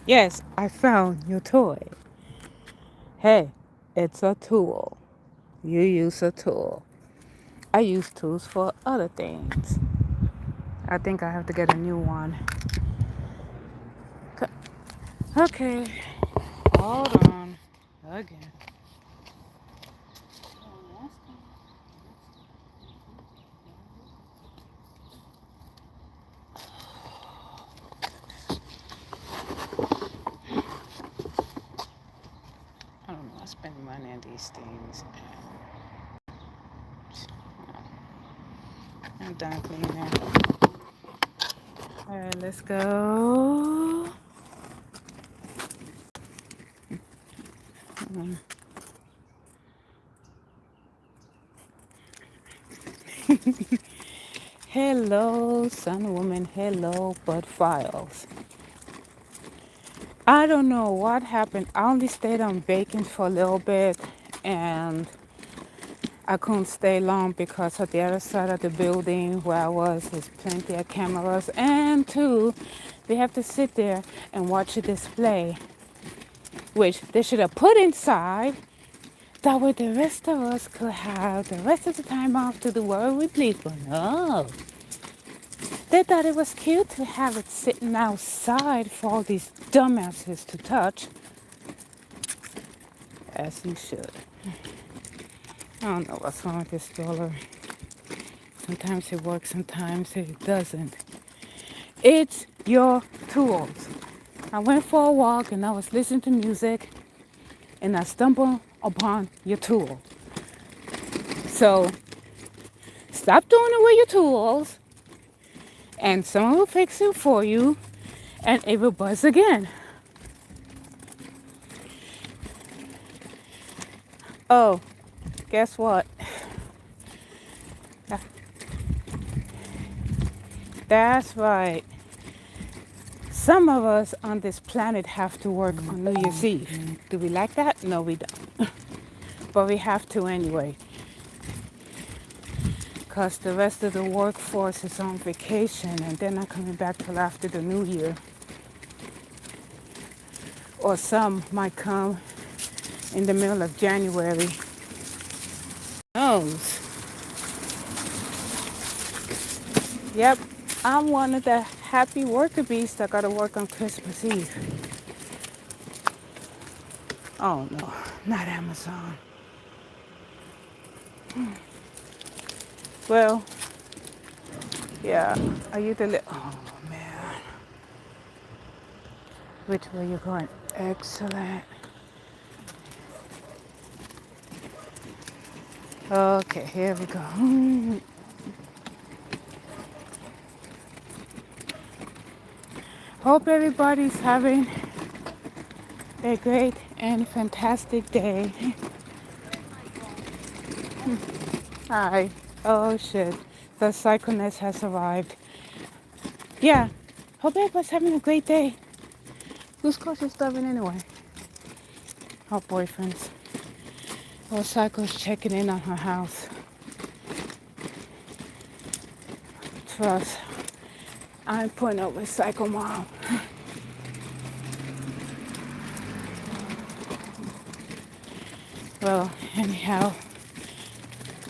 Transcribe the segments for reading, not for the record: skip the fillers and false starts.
Yes, I found your toy. Hey, it's a tool. You use a tool. I use tools for other things. I think I have to get a new one. Okay, hold on. Again. I don't know. I spend money on these things. I'm done cleaning. All right, let's go. Hello, Sun Woman. Hello, Bud Files. I don't know what happened. I only stayed on vacant for a little bit and I couldn't stay long because at the other side of the building where I was, there's plenty of cameras. And two, they have to sit there and watch a display, which they should have put inside. That way the rest of us could have the rest of the time off to do whatever we please. But no. They thought it was cute to have it sitting outside for all these dumbasses to touch. As you should. I don't know what's wrong with this stroller. Sometimes it works, sometimes it doesn't. It's your tools. I went for a walk and I was listening to music and I stumbled upon your tool. So stop doing it with your tools and someone will fix it for you and it will buzz again. Oh, guess what? That's right. Some of us on this planet have to work on New Year's Eve. Do we like that? No, we don't. But we have to anyway. Because the rest of the workforce is on vacation and they're not coming back till after the New Year. Or some might come in the middle of January. Who knows? Yep, I'm one of the happy worker bees that got to work on Christmas Eve. Oh no, not Amazon. Well, yeah, are you oh man, which way you going? Excellent. Okay, here we go. Hope everybody's having a great and fantastic day. Hi. Oh shit. The cycloness has arrived. Yeah. Hope everybody's having a great day. Who's causing stuffing anyway? Her boyfriend's. Or Cycle's checking in on her house. Trust. I'm putting up with Cycle Mom. Well, anyhow.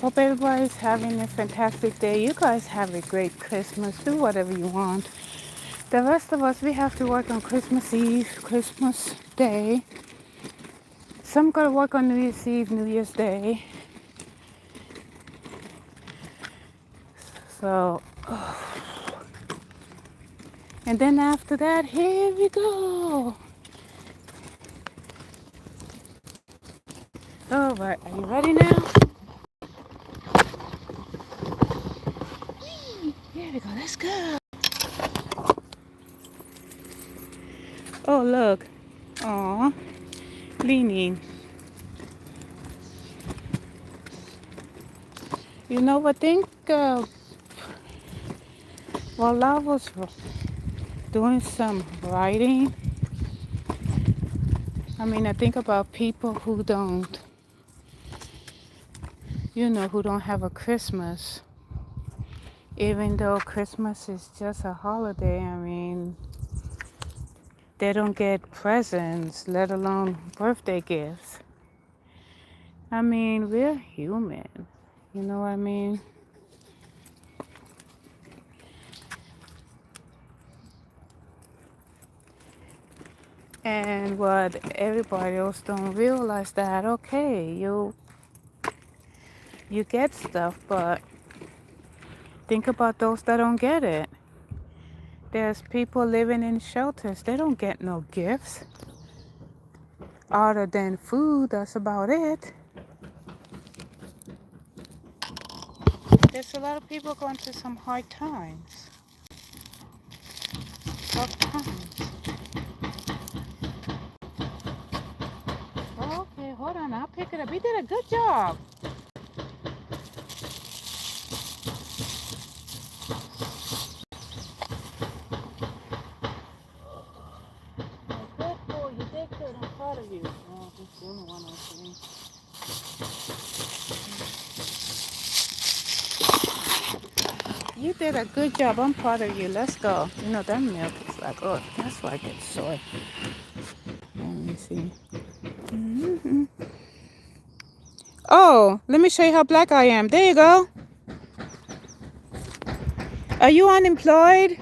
Hope everybody's having a fantastic day. You guys have a great Christmas. Do whatever you want. The rest of us, we have to work on Christmas Eve, Christmas Day. Some gotta work on New Year's Eve, New Year's Day. So, and then after that, here we go. All right, are you ready now? Here we go, let's go. Oh, look. Aw, leaning. You know what, think, while I was doing some writing, I think about people who don't, who don't have a Christmas. Even though Christmas is just a holiday, They don't get presents, let alone birthday gifts. I mean, we're human. You know what I mean? And what everybody else don't realize that, okay, you get stuff, but think about those that don't get it. There's people living in shelters. They don't get no gifts other than food. That's about it. There's a lot of people going through some hard times. Tough times. Oh, okay, hold on. I'll pick it up. You did a good job. Good boy. You did good. I'm proud of you. Oh, this is the only one I see. You did a good job. I'm proud of you. Let's go. You know, that milk is like, oh, that's why I get soy. Let me see. Mm-hmm. Oh, let me show you how black I am. There you go. Are you unemployed?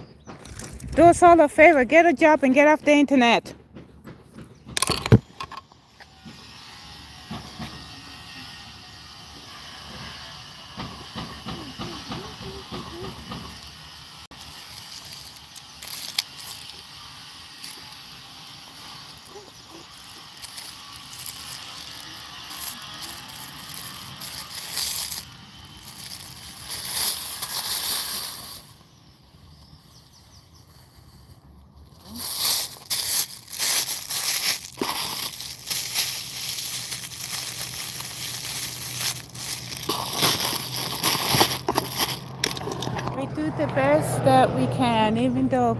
Do us all a favor. Get a job and get off the internet. We do the best that we can, even though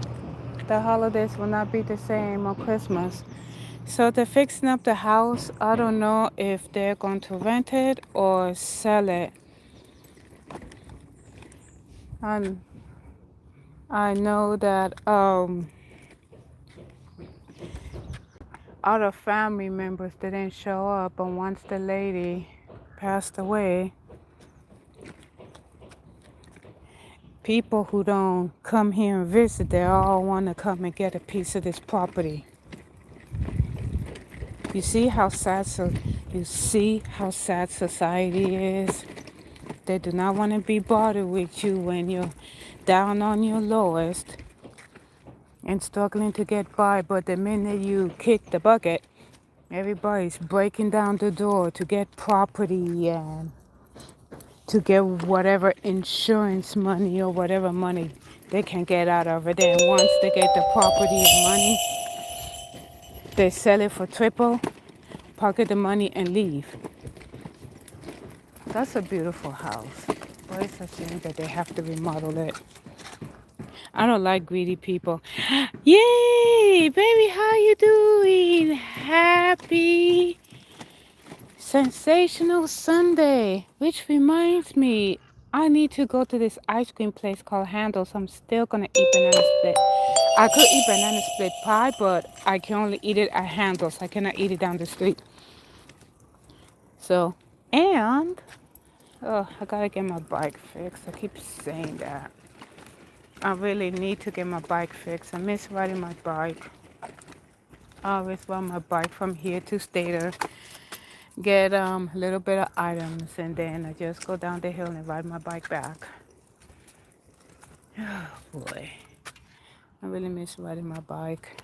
the holidays will not be the same on Christmas. So they're fixing up the house. I don't know if they're going to rent it or sell it. And I know that other family members didn't show up, and once the lady passed away, people who don't come here and visit, they all want to come and get a piece of this property. You see how sad society is? They do not want to be bothered with you when you're down on your lowest and struggling to get by, but the minute you kick the bucket, everybody's breaking down the door to get property and to get whatever insurance money or whatever money they can get out of it. And once they get the property and money, they sell it for triple, pocket the money, and leave. That's a beautiful house. But it's a shame that they have to remodel it. I don't like greedy people. Yay, baby, how you doing? Happy sensational Sunday. Which reminds me, I need to go to this ice cream place called Handles. I'm still gonna eat banana split. I could eat banana split pie, but I can only eat it at Handles. I cannot eat it down the street. So, and oh, I gotta get my bike fixed. I keep saying that. I really need to get my bike fixed. I miss riding my bike. I always ride my bike from here to Stater, get a little bit of items, and then I just go down the hill and ride my bike back. Oh boy, I really miss riding my bike.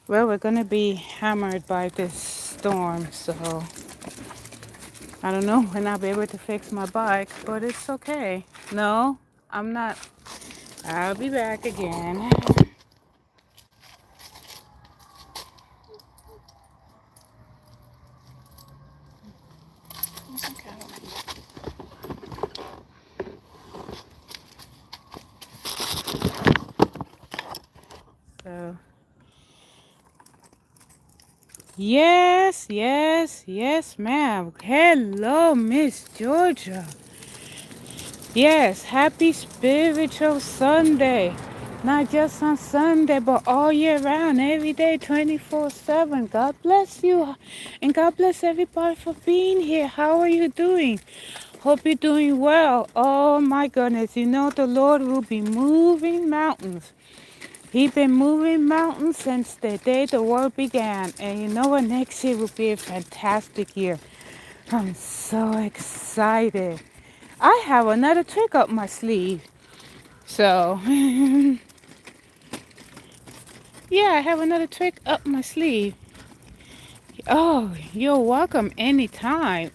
Well, we're gonna be hammered by this storm, so I don't know when I'll be able to fix my bike, but it's okay. No, I'm not. I'll be back again. So, yes, ma'am. Hello, Miss Georgia. Yes, happy spiritual Sunday. not just on Sunday, but all year round, every day, 24/7. God bless you. And God bless everybody for being here. How are you doing? Hope you're doing well. Oh my goodness. You know the Lord will be moving mountains. He's been moving mountains since the day the world began. And you know what? Next year will be a fantastic year. I'm so excited. I have another trick up my sleeve. So, yeah, I have another trick up my sleeve. Oh, you're welcome anytime.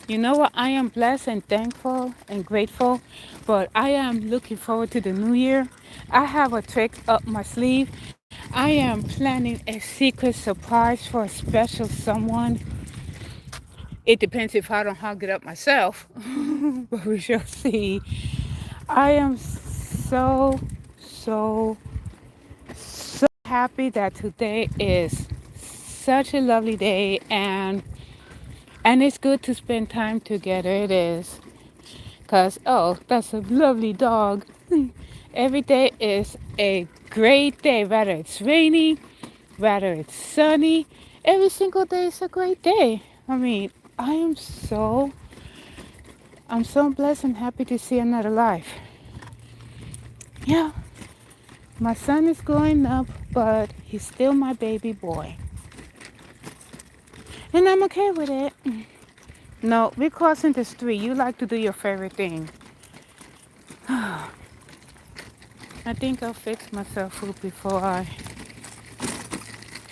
You know what? I am blessed and thankful and grateful, but I am looking forward to the new year. I have a trick up my sleeve. I am planning a secret surprise for a special someone. It depends if I don't hug it up myself, but we shall see. I am so, so happy that today is such a lovely day, and it's good to spend time together. It is. Because, oh, that's a lovely dog. Every day is a great day, whether it's rainy, whether it's sunny. Every single day is a great day. I mean, I'm so blessed and happy to see another life. Yeah, my son is growing up, but he's still my baby boy. And I'm okay with it. No, we're crossing the street. You like to do your favorite thing. I think I'll fix myself food before I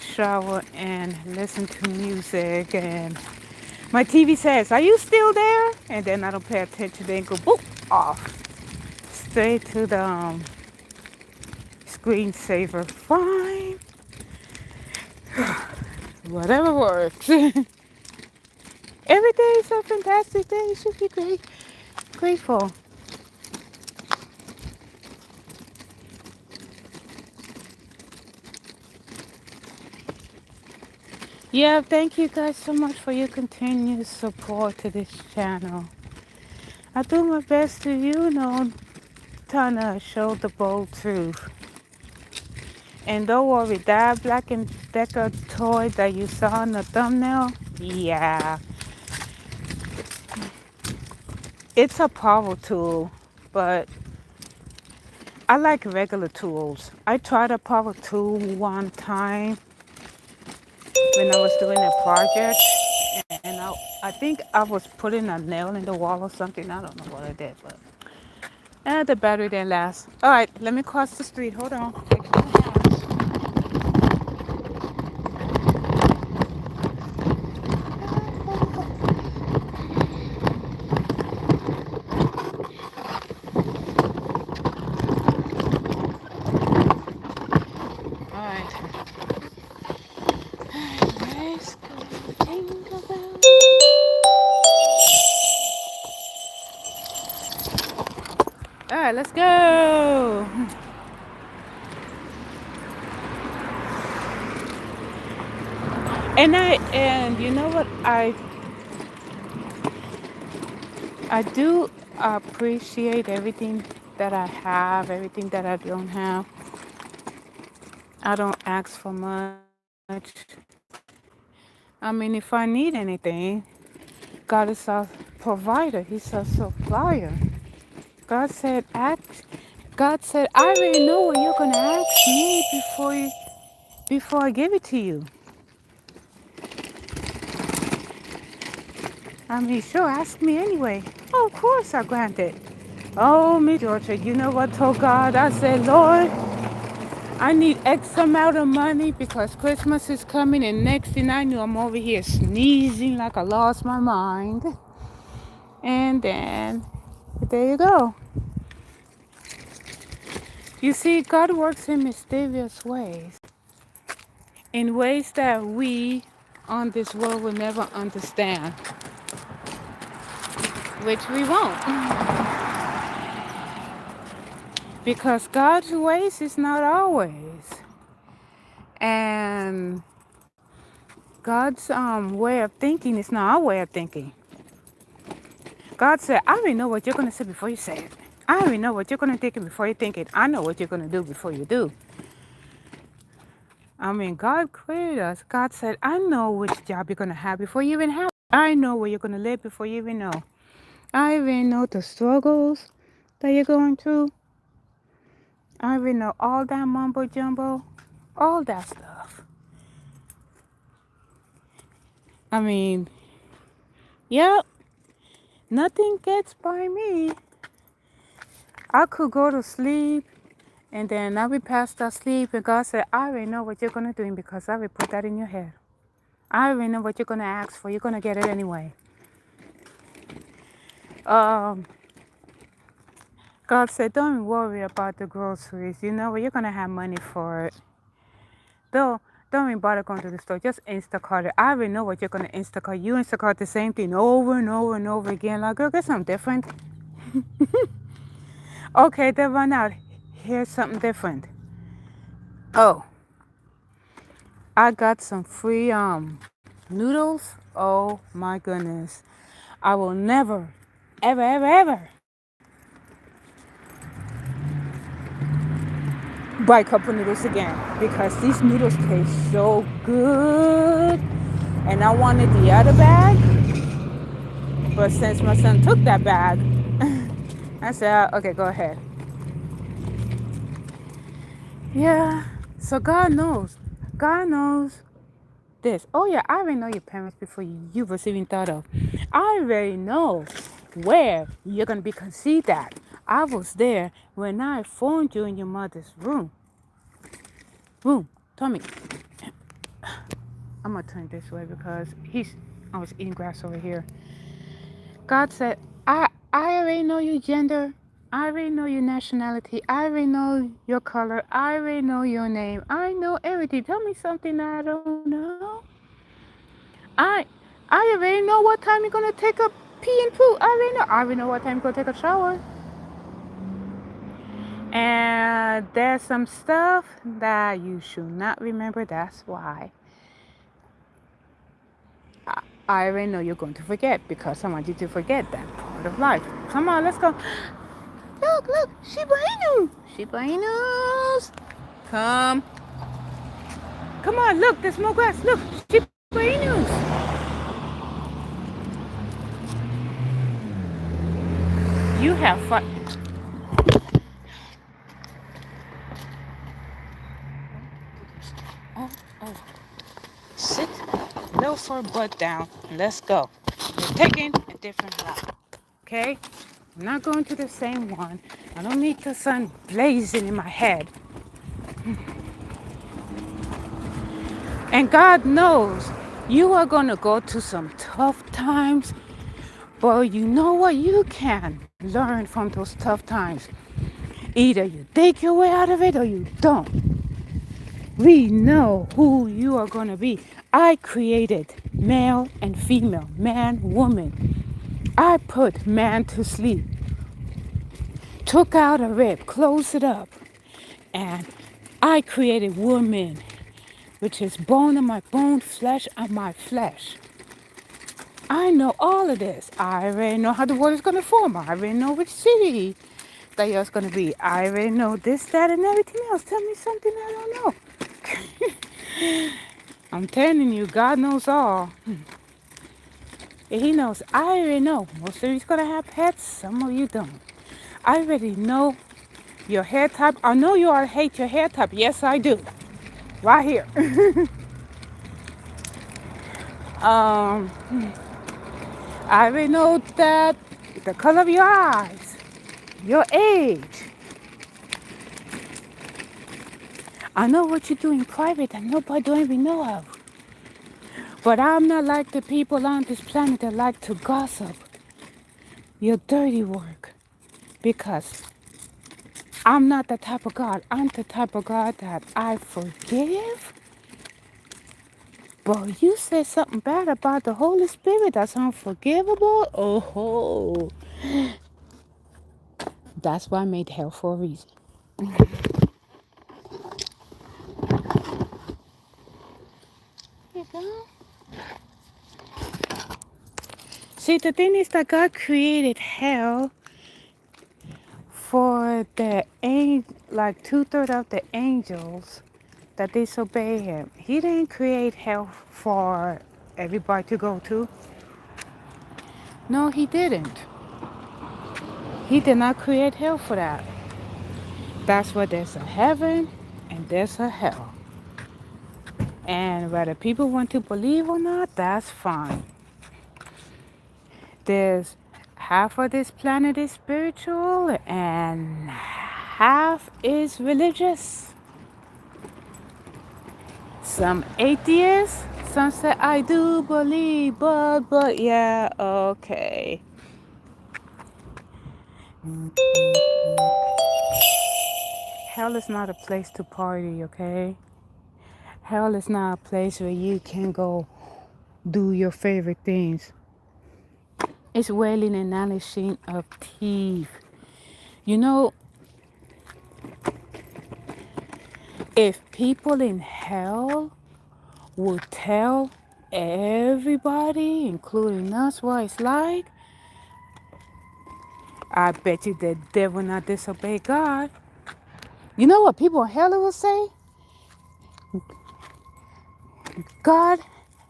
shower and listen to music. And my TV says, "Are you still there?" And then I don't pay attention. Then go boop off straight to the screensaver. Fine, whatever works. Every day is a fantastic day. You should be grateful. Yeah, thank you guys so much for your continued support to this channel. I do my best to, trying to show the bold truth. And don't worry, that Black and Decker toy that you saw in the thumbnail, yeah, it's a power tool, but I like regular tools. I tried a power tool one time when I was doing a project, and I think I was putting a nail in the wall or something. I don't know what I did, but the battery didn't last. All right, let me cross the street. Hold on. All right. Let's go. Jingle bells. All right, let's go. And you know what, I do appreciate everything that I have, everything that I don't have. I don't ask for much. I mean, if I need anything, God is a provider. He's a supplier. God said, ask. God said, I already know what you're gonna ask me before I give it to you. I mean, sure, ask me anyway. Oh, of course I grant it. Oh, me, Georgia, you know what I told God? I said, Lord, I need X amount of money because Christmas is coming, and next thing I knew, I'm over here sneezing like I lost my mind. And then, there you go. You see, God works in mysterious ways, in ways that we on this world will never understand, which we won't. Because God's ways is not our ways. And God's way of thinking is not our way of thinking. God said, I already know what you're going to say before you say it. I already know what you're going to think before you think it. I know what you're going to do before you do. I mean, God created us. God said, I know which job you're going to have before you even have it. I know where you're going to live before you even know. I even know the struggles that you're going through. I even know all that mumbo jumbo, all that stuff. I mean, yep, nothing gets by me. I could go to sleep and then I'll be past that sleep and God said, I already know what you're going to do because I already put that in your head. I already know what you're going to ask for. You're going to get it anyway. Um, God said, don't worry about the groceries. You know what? You're going to have money for it. Don't even bother going to the store. Just Instacart it. I already know what you're going to Instacart. You Instacart the same thing over and over and over again. Like, girl, get something different. Okay, they run out. Here's something different. Oh, I got some free noodles. Oh my goodness. I will never, ever, ever, ever buy cup of noodles again because these noodles taste so good. And I wanted the other bag, but since my son took that bag, I said, okay, go ahead. Yeah, so God knows. God knows this. Oh yeah, I already know your parents before you was even thought of. I already know where you're going to be conceived at. I was there when I formed you in your mother's room. Tommy, I'm going to turn this way because I was eating grass over here. God said, I already know your gender. I already know your nationality. I already know your color. I already know your name. I know everything. Tell me something I don't know. I I already know what time you're going to take a pee and poo. I already know what time you're going to take a shower. And there's some stuff that you should not remember. That's why. I already know you're going to forget because I want you to forget that part of life. Come on, let's go. Look, Shiba Inu. Shiba Inus. Come. Come on, look, there's more grass. Look, Shiba Inus. You have fun. Oh. Sit, lower your butt down, and let's go. We're taking a different route, okay? I'm not going to the same one. I don't need the sun blazing in my head. And God knows you are going to go through some tough times, but you know what? You can learn from those tough times. Either you take your way out of it or you don't. We know who you are going to be. I created male and female, man, woman. I put man to sleep, took out a rib, closed it up, and I created woman, which is bone of my bone, flesh of my flesh. I know all of this. I already know how the world is going to form. I already know which city that you're going to be. I already know this, that, and everything else. Tell me something I don't know. I'm telling you, God knows all. He knows. I already know. Most of you's going to have pets. Some of you don't. I already know your hair type. I know you all hate your hair type. Yes, I do. Right here. um, I already know that the color of your eyes, your age. I know what you do in private that nobody don't even know of. But I'm not like the people on this planet that like to gossip your dirty work. Because I'm not the type of God. I'm the type of God that I forgive. But you said something bad about the Holy Spirit that's unforgivable. Oh, that's why I made hell for a reason. You know? See, the thing is that God created hell said that like two-thirds of the angels that disobey him, he didn't create hell for everybody to go to. No, he didn't. He did not create hell for that. That's why there's a heaven and there's a hell. And whether people want to believe or not, that's fine. There's half of this planet is spiritual and half is religious. Some atheists, some say, I do believe, but, yeah, okay. Hell is not a place to party, okay? Hell is not a place where you can go do your favorite things. It's wailing and gnashing of teeth. You know, if people in hell would tell everybody, including us, what it's like, I bet you that they will not disobey God. You know what people in hell will say? God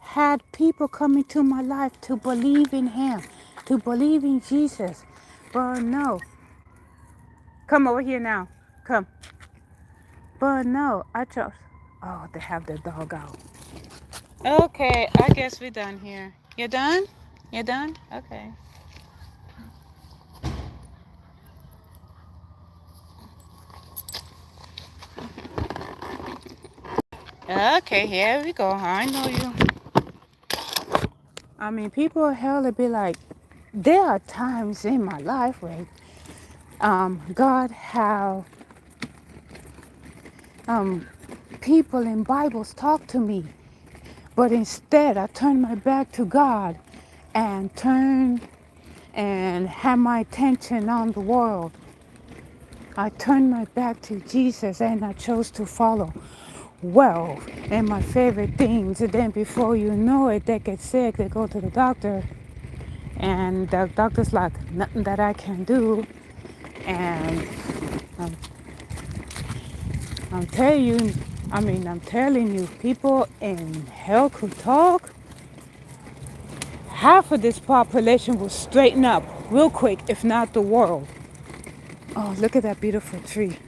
had people come into my life to believe in Him, to believe in Jesus. But no. Come over here now. Come. But no, I chose. Oh, they have the dog out. Okay, I guess we're done here. You done? You done? Okay. Okay, here we go. I know you. I mean, people in hell would be like, there are times in my life where God have people in Bibles talk to me, but instead I turn my back to God and turn and have my attention on the world. I turned my back to Jesus and I chose to follow wealth and my favorite things. And then before you know it, they get sick, they go to the doctor, and the doctor's like, nothing that I can do. And um, I'm telling you, people in hell could talk. Half of this population will straighten up real quick, if not the world. Oh, look at that beautiful tree.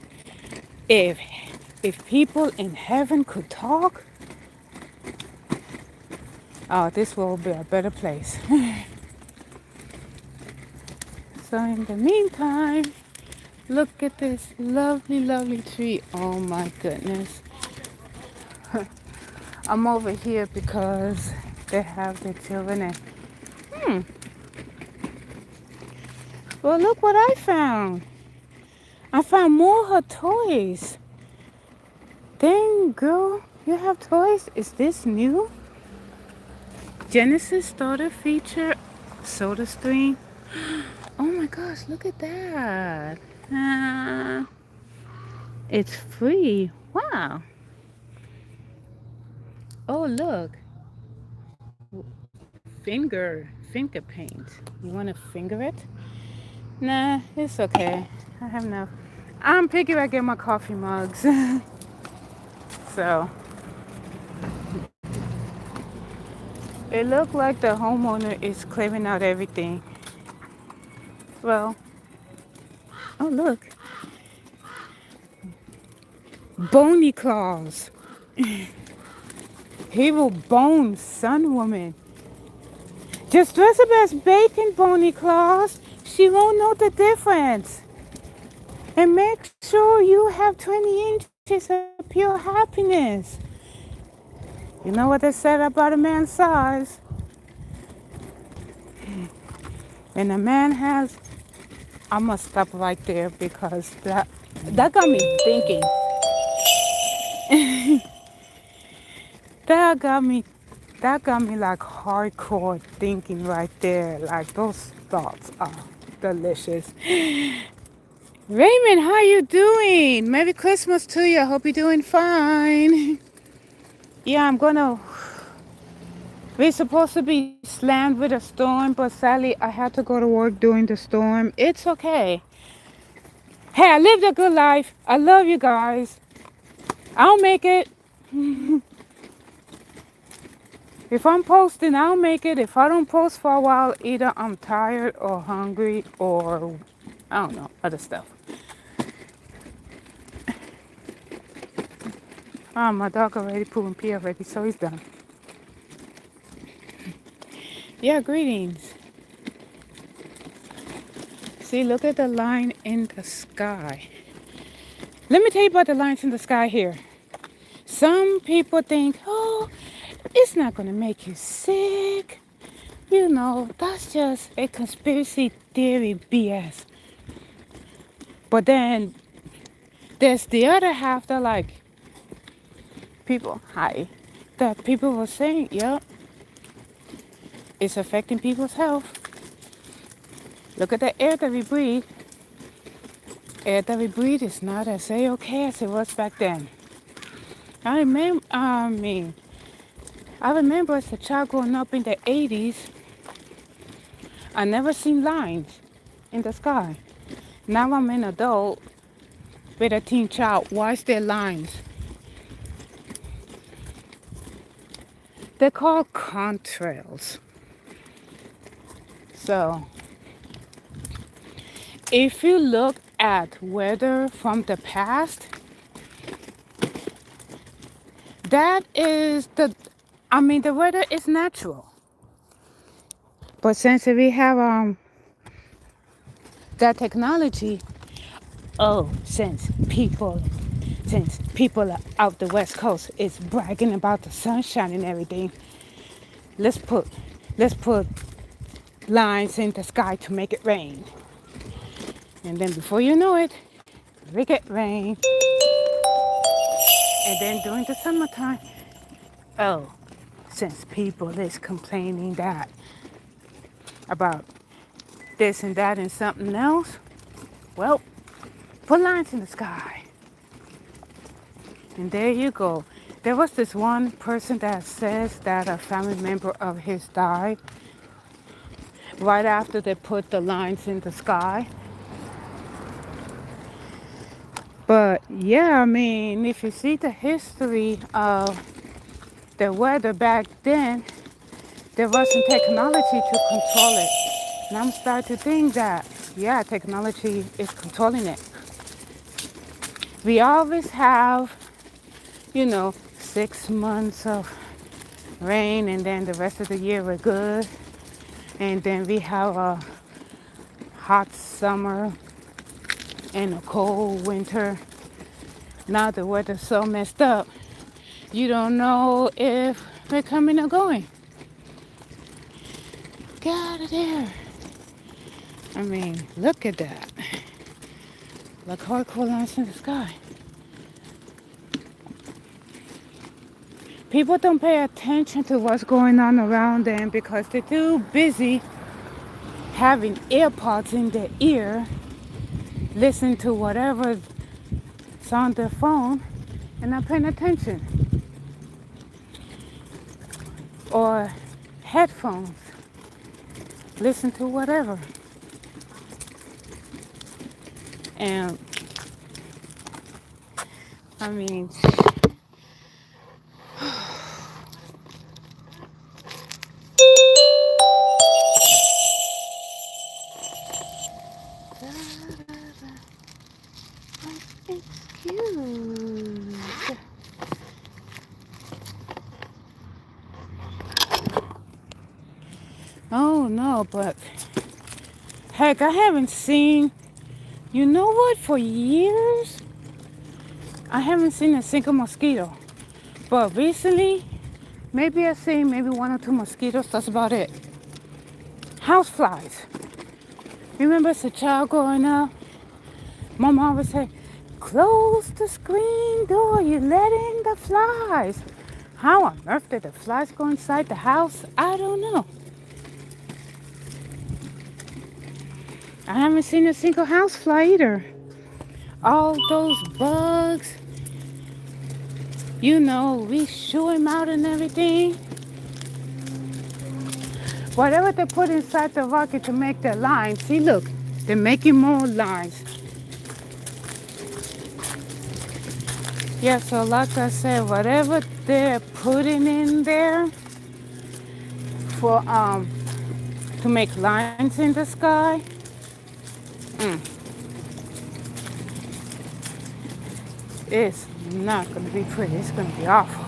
If people in heaven could talk, oh, this will be a better place. So in the meantime, look at this lovely, lovely tree. Oh my goodness. I'm over here because they have the children and well, look what I found. I found more her toys. Dang, girl, you have toys? Is this new? Genesis starter feature soda stream. Oh my gosh, look at that. It's free. Wow. Oh, look. Finger paint. You want to finger it? Nah, it's okay. I have enough. I'm picky about getting my coffee mugs. So, it looked like the homeowner is clearing out everything. Well, oh look. Bony claws. He will bone Sun Woman. Just dress up as Bacon, Bony Claws. She won't know the difference. And make sure you have 20 inches of pure happiness. You know what they said about a man's size? And a man has... I must stop right there because that got me thinking. That got me like hardcore thinking right there. Like those thoughts are delicious. Raymond, how you doing? Merry Christmas to you. I hope you're doing fine. Yeah, we're supposed to be slammed with a storm, but sadly I had to go to work during the storm. It's okay. Hey, I lived a good life. I love you guys. I'll make it. If I'm posting, I'll make it. If I don't post for a while, either I'm tired or hungry or I don't know, other stuff. My dog already pulling pee already, so he's done. Yeah, greetings. See, look at the line in the sky. Let me tell you about the lines in the sky here. Some people think, oh, it's not going to make you sick. You know, that's just a conspiracy theory BS. But then there's the other half that like that people were saying, yep, it's affecting people's health. Look at the air that we breathe. Air that we breathe is not as okay as it was back then. I remember as a child growing up in the 80s, I never seen lines in the sky. Now I'm an adult with a teen child. Why is there lines? They're called contrails. So, if you look at weather from the past, the weather is natural. But since we have that technology, since people out the West Coast is bragging about the sunshine and everything, let's put lines in the sky to make it rain. And then before you know it, we get rain. And then during the summertime, since people is complaining that about this and that and something else, well, put lines in the sky. And there you go. There was this one person that says that a family member of his died right after they put the lines in the sky. But yeah, if you see the history of the weather back then, there wasn't technology to control it. And I'm starting to think that, yeah, technology is controlling it. We always have, 6 months of rain, and then the rest of the year we're good. And then we have a hot summer and a cold winter. Now the weather's so messed up, you don't know if we're coming or going. Get out of there. Look at that. Like hardcore lines in the sky. People don't pay attention to what's going on around them because they're too busy having AirPods in their ear, listening to whatever's on their phone, and not paying attention. Or headphones, listen to whatever. And excuse. Oh no, but heck, I haven't seen, you know what, for years, I haven't seen a single mosquito. But recently, maybe I've seen maybe 1 or 2 mosquitoes, that's about it. House flies. Remember as a child growing up, my mom would say, close the screen door, you let in the flies. How on earth did the flies go inside the house? I don't know. I haven't seen a single house fly either. All those bugs, we shoo them out and everything. Whatever they put inside the rocket to make the lines. See, look, they're making more lines. Yeah, so like I said, whatever they're putting in there for to make lines in the sky, it's not gonna be pretty. It's gonna be awful.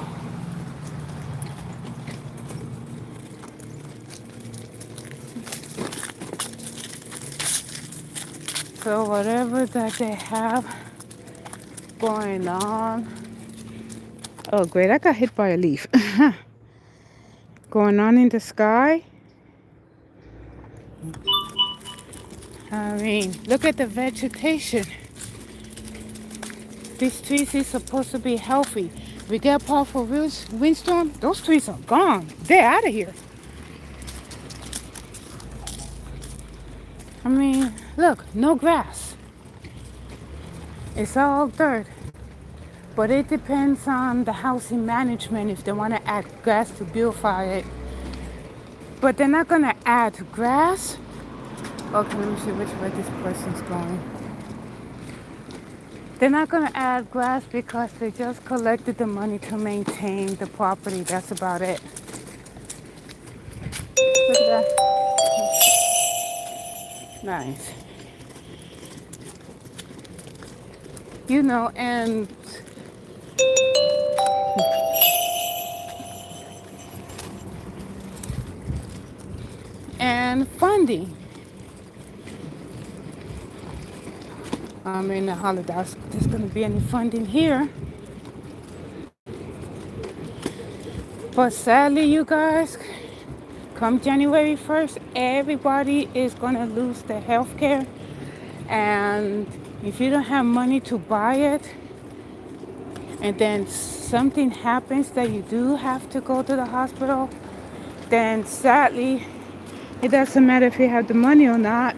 So whatever that they have going on. Oh great, I got hit by a leaf. Going on in the sky. I mean, look at the vegetation. These trees is supposed to be healthy. We get a powerful windstorm, those trees are gone. They're out of here. I mean, look, no grass. It's all dirt. But it depends on the housing management if they want to add grass to beautify it. But they're not going to add grass. Okay, let me see which way this person's going. They're not going to add grass because they just collected the money to maintain the property. That's about it. Look at that. Nice. You know, and funding. I mean, the holidays, there's going to be any funding here. But sadly, you guys, come January 1st, everybody is going to lose their health care. And if you don't have money to buy it, and then something happens that you do have to go to the hospital, then sadly, it doesn't matter if you have the money or not.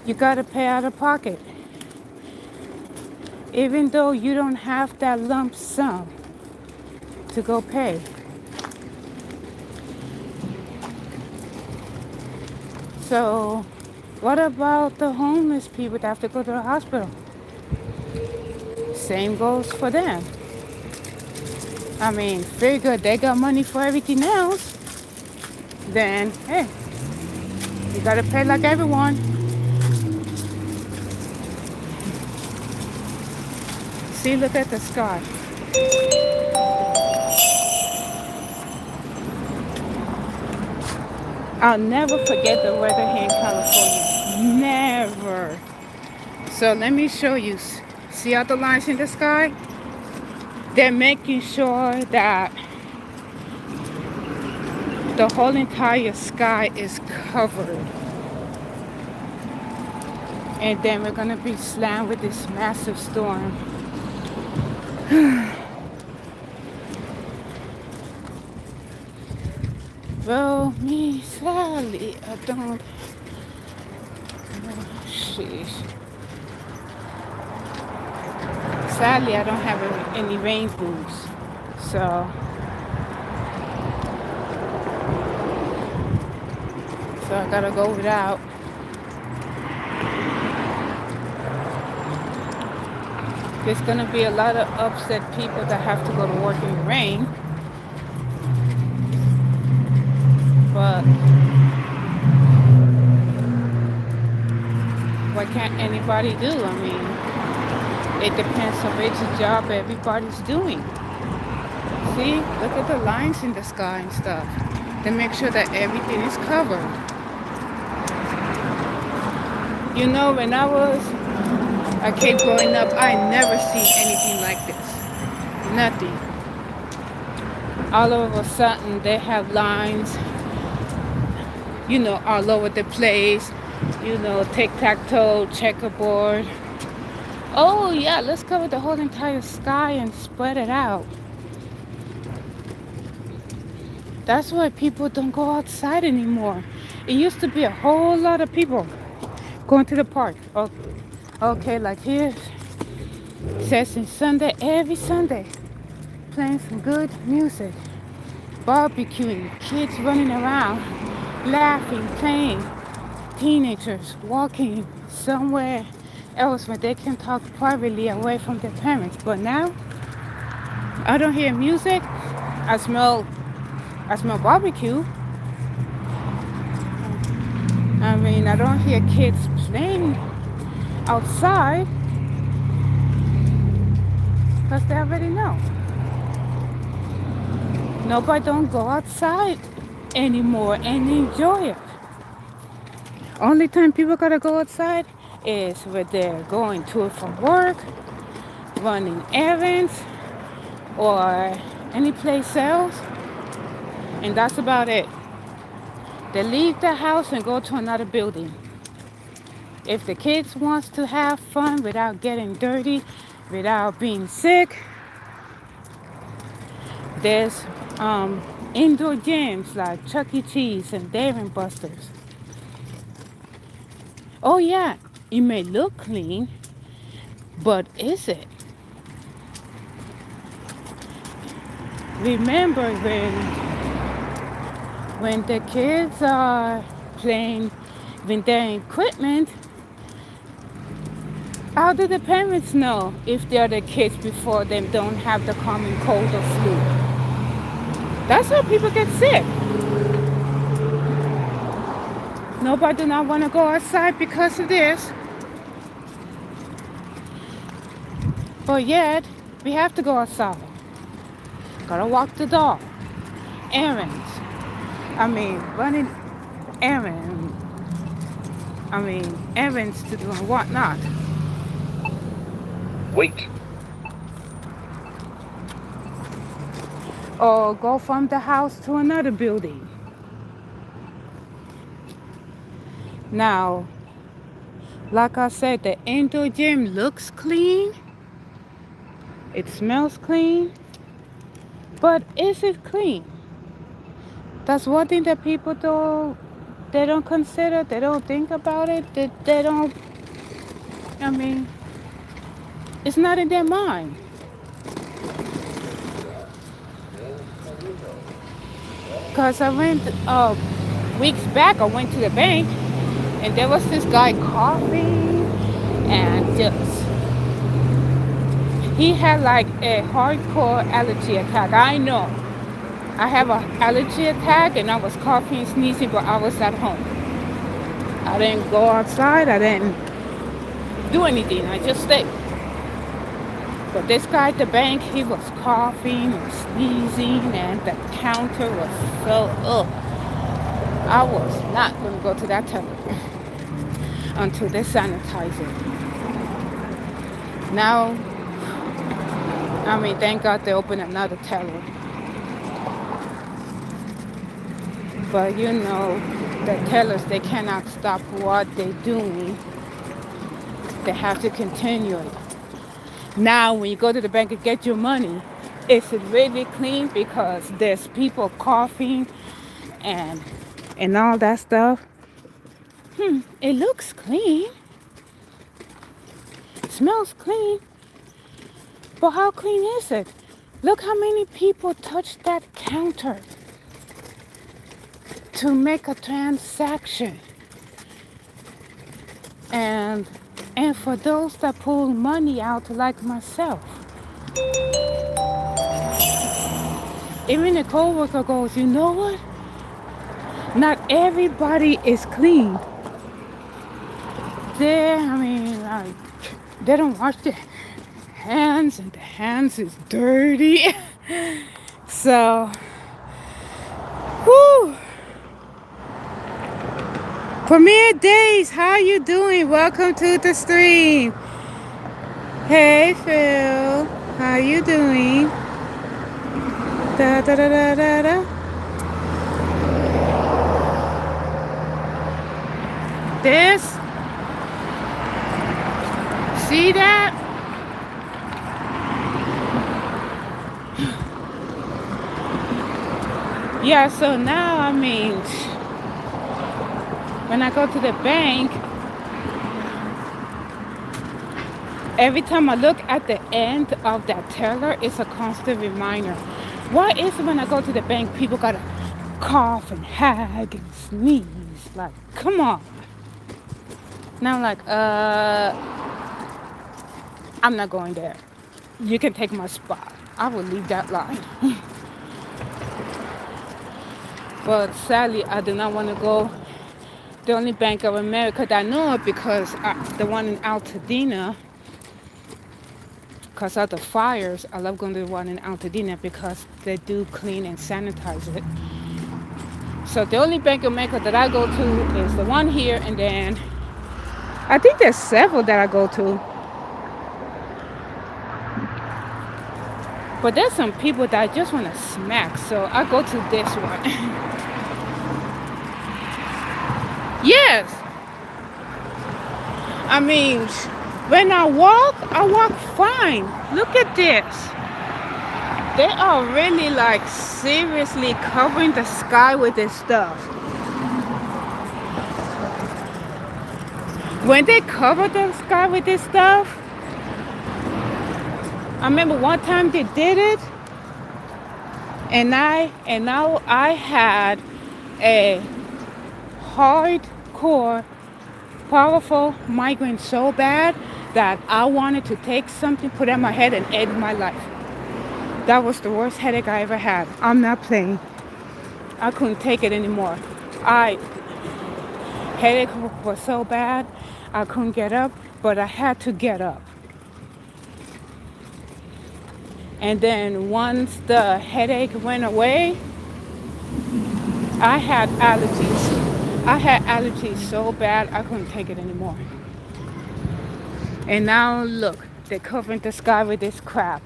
You got to pay out of pocket. Even though you don't have that lump sum to go pay. So, what about the homeless people that have to go to the hospital? Same goes for them. I mean, figure they got money for everything else, then, hey, you gotta pay like everyone. See, look at the sky. I'll never forget the weather here in California. Never. So let me show you. See all the lines in the sky? They're making sure that the whole entire sky is covered. And then we're gonna be slammed with this massive storm. Well, me, sadly, I don't. Oh, sheesh. Sadly, I don't have any rain boots, so I gotta go without. There's gonna be a lot of upset people that have to go to work in the rain. But what can anybody do? I mean, it depends on which job everybody's doing. See, look at the lines in the sky and stuff. They make sure that everything is covered. You know, when I kept growing up, I never seen anything like this. Nothing. All of a sudden, they have lines, you know, all over the place. You know, tic-tac-toe, checkerboard. Oh, yeah, let's cover the whole entire sky and spread it out. That's why people don't go outside anymore. It used to be a whole lot of people going to the park. Okay, like here, it says in Sunday, every Sunday, playing some good music, barbecuing, kids running around, laughing, playing, teenagers walking somewhere else when they can talk privately away from their parents. But now I don't hear music. I smell barbecue. I mean, I don't hear kids playing outside because they already know. Nobody don't go outside anymore and enjoy it. Only time people gotta go outside is when they're going to and from work, running errands, or any place else, and that's about it. They leave the house and go to another building. If the kids wants to have fun without getting dirty, without being sick, there's indoor gyms like Chuck E. Cheese and Dave and Buster's. Oh yeah, it may look clean, but is it? Remember when the kids are playing with their equipment, how do the parents know if the other kids before them don't have the common cold or flu? That's how people get sick. Nobody do not want to go outside because of this. But yet, we have to go outside. Gotta walk the dog. Errands. Running errands. Errands to do and whatnot. Wait. Or go from the house to another building. Now, like I said, the indoor gym looks clean. It smells clean. But is it clean? That's one thing that people they don't consider, they don't think about it, they don't, it's not in their mind. Because I went, weeks back, I went to the bank, and there was this guy coughing, and he had like a hardcore allergy attack. I know. I have an allergy attack, and I was coughing and sneezing, but I was at home. I didn't go outside. I didn't do anything. I just stayed. But this guy at the bank, he was coughing and sneezing, and the counter was so up. I was not going to go to that teller until they sanitize it. Now, thank God they opened another teller. But the tellers, they cannot stop what they're doing. They have to continue it. Now, when you go to the bank and get your money, is it really clean? Because there's people coughing and all that stuff. It looks clean. It smells clean. But how clean is it? Look how many people touch that counter to make a transaction. And for those that pull money out like myself. Even a coworker goes, you know what? Not everybody is clean. They don't wash their hands, and the hands is dirty. So, whoo. Premier Days, how you doing? Welcome to the stream. Hey Phil, how you doing? Da da da da da da. This, see that? Yeah, so now, when I go to the bank, every time I look at the end of that teller, it's a constant reminder. Why is it when I go to the bank, people gotta cough and hag and sneeze? Like, come on. Now I'm like, I'm not going there. You can take my spot. I will leave that line. But sadly, I do not want to go. The only Bank of America that I know of, because the one in Altadena, because of the fires, I love going to the one in Altadena because they do clean and sanitize it. So the only Bank of America that I go to is the one here, and then I think there's several that I go to. But there's some people that I just want to smack, so I go to this one. Yes, I mean, when I walk fine. Look at this. They are really like seriously covering the sky with this stuff. When they cover the sky with this stuff, I remember one time they did it, and now I had a hardcore, powerful migraine so bad that I wanted to take something, put it on my head, and end my life. That was the worst headache I ever had. I'm not playing. I couldn't take it anymore. Headache was so bad, I couldn't get up, but I had to get up. And then once the headache went away, I had allergies. I had allergies so bad I couldn't take it anymore. And now look, they're covering the sky with this crap.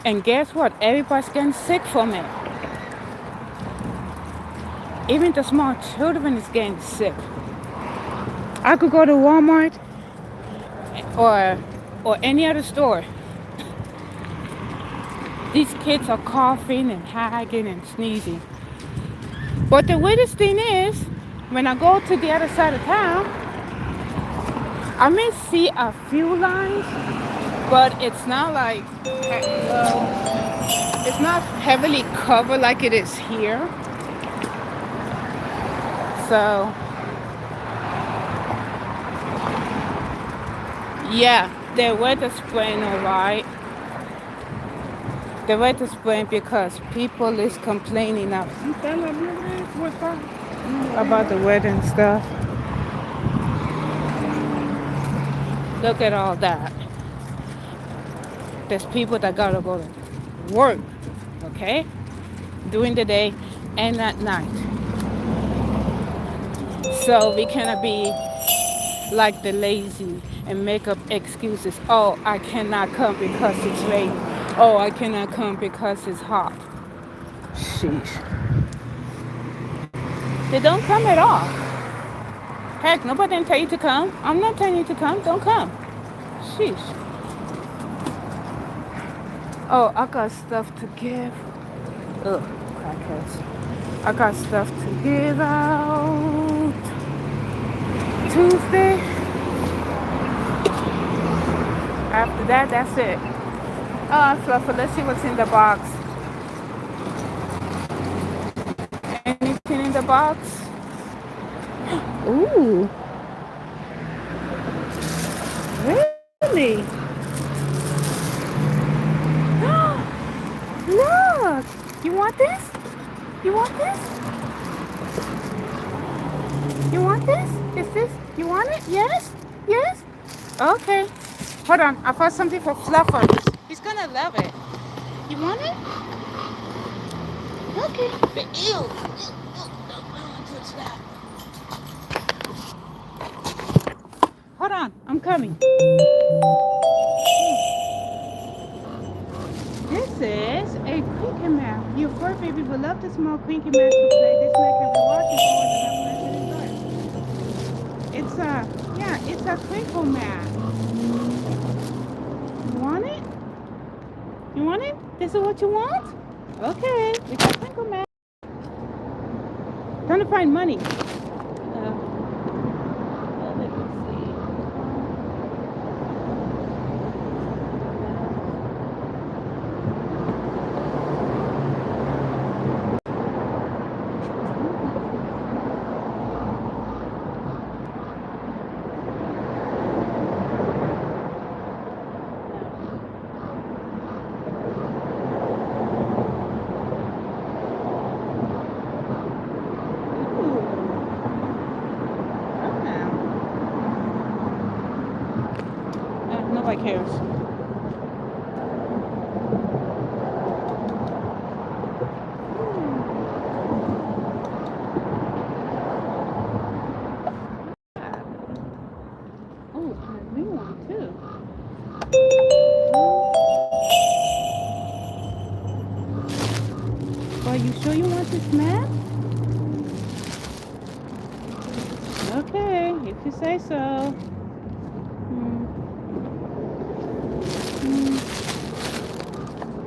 And guess what? Everybody's getting sick from it. Even the small children is getting sick. I could go to Walmart or any other store. These kids are coughing and hacking and sneezing. But the weirdest thing is, when I go to the other side of town, I may see a few lines, but it's not like, it's not heavily covered like it is here. So, yeah, they were the spraying alright. They were the spraying because people is complaining now about the weather and stuff. Look at all that. There's people that gotta go to work, okay? During the day and at night. So we cannot be like the lazy and make up excuses. Oh, I cannot come because it's raining. Oh, I cannot come because it's hot. Sheesh. They don't come at all. Heck, nobody didn't tell you to come. I'm not telling you to come. Don't come. Sheesh. Oh, I got stuff to give. Ugh, crackheads. I got stuff to give out Tuesday. After that, that's it. Oh, Fluffer, let's see what's in the box. Anything in the box? Ooh. Really? Look! You want this? You want this? You want this? Is this? You want it? Yes? Yes? Okay. Hold on. I found something for Fluffer. He's gonna love it. You want it? Okay. But ew! Don't touch that. Hold on. I'm coming. This is a cricket mat. Your fur baby will love the small cricket mat to play. This mat can be washed and stored in a it's a crinkle mat. You want it? You want it? This is what you want? Okay, it's a crinkle mat. Trying to find money. Let me see. like hairs. Oh, and a new one too. Are you sure you want this map? Okay, if you say so. Mm, mm.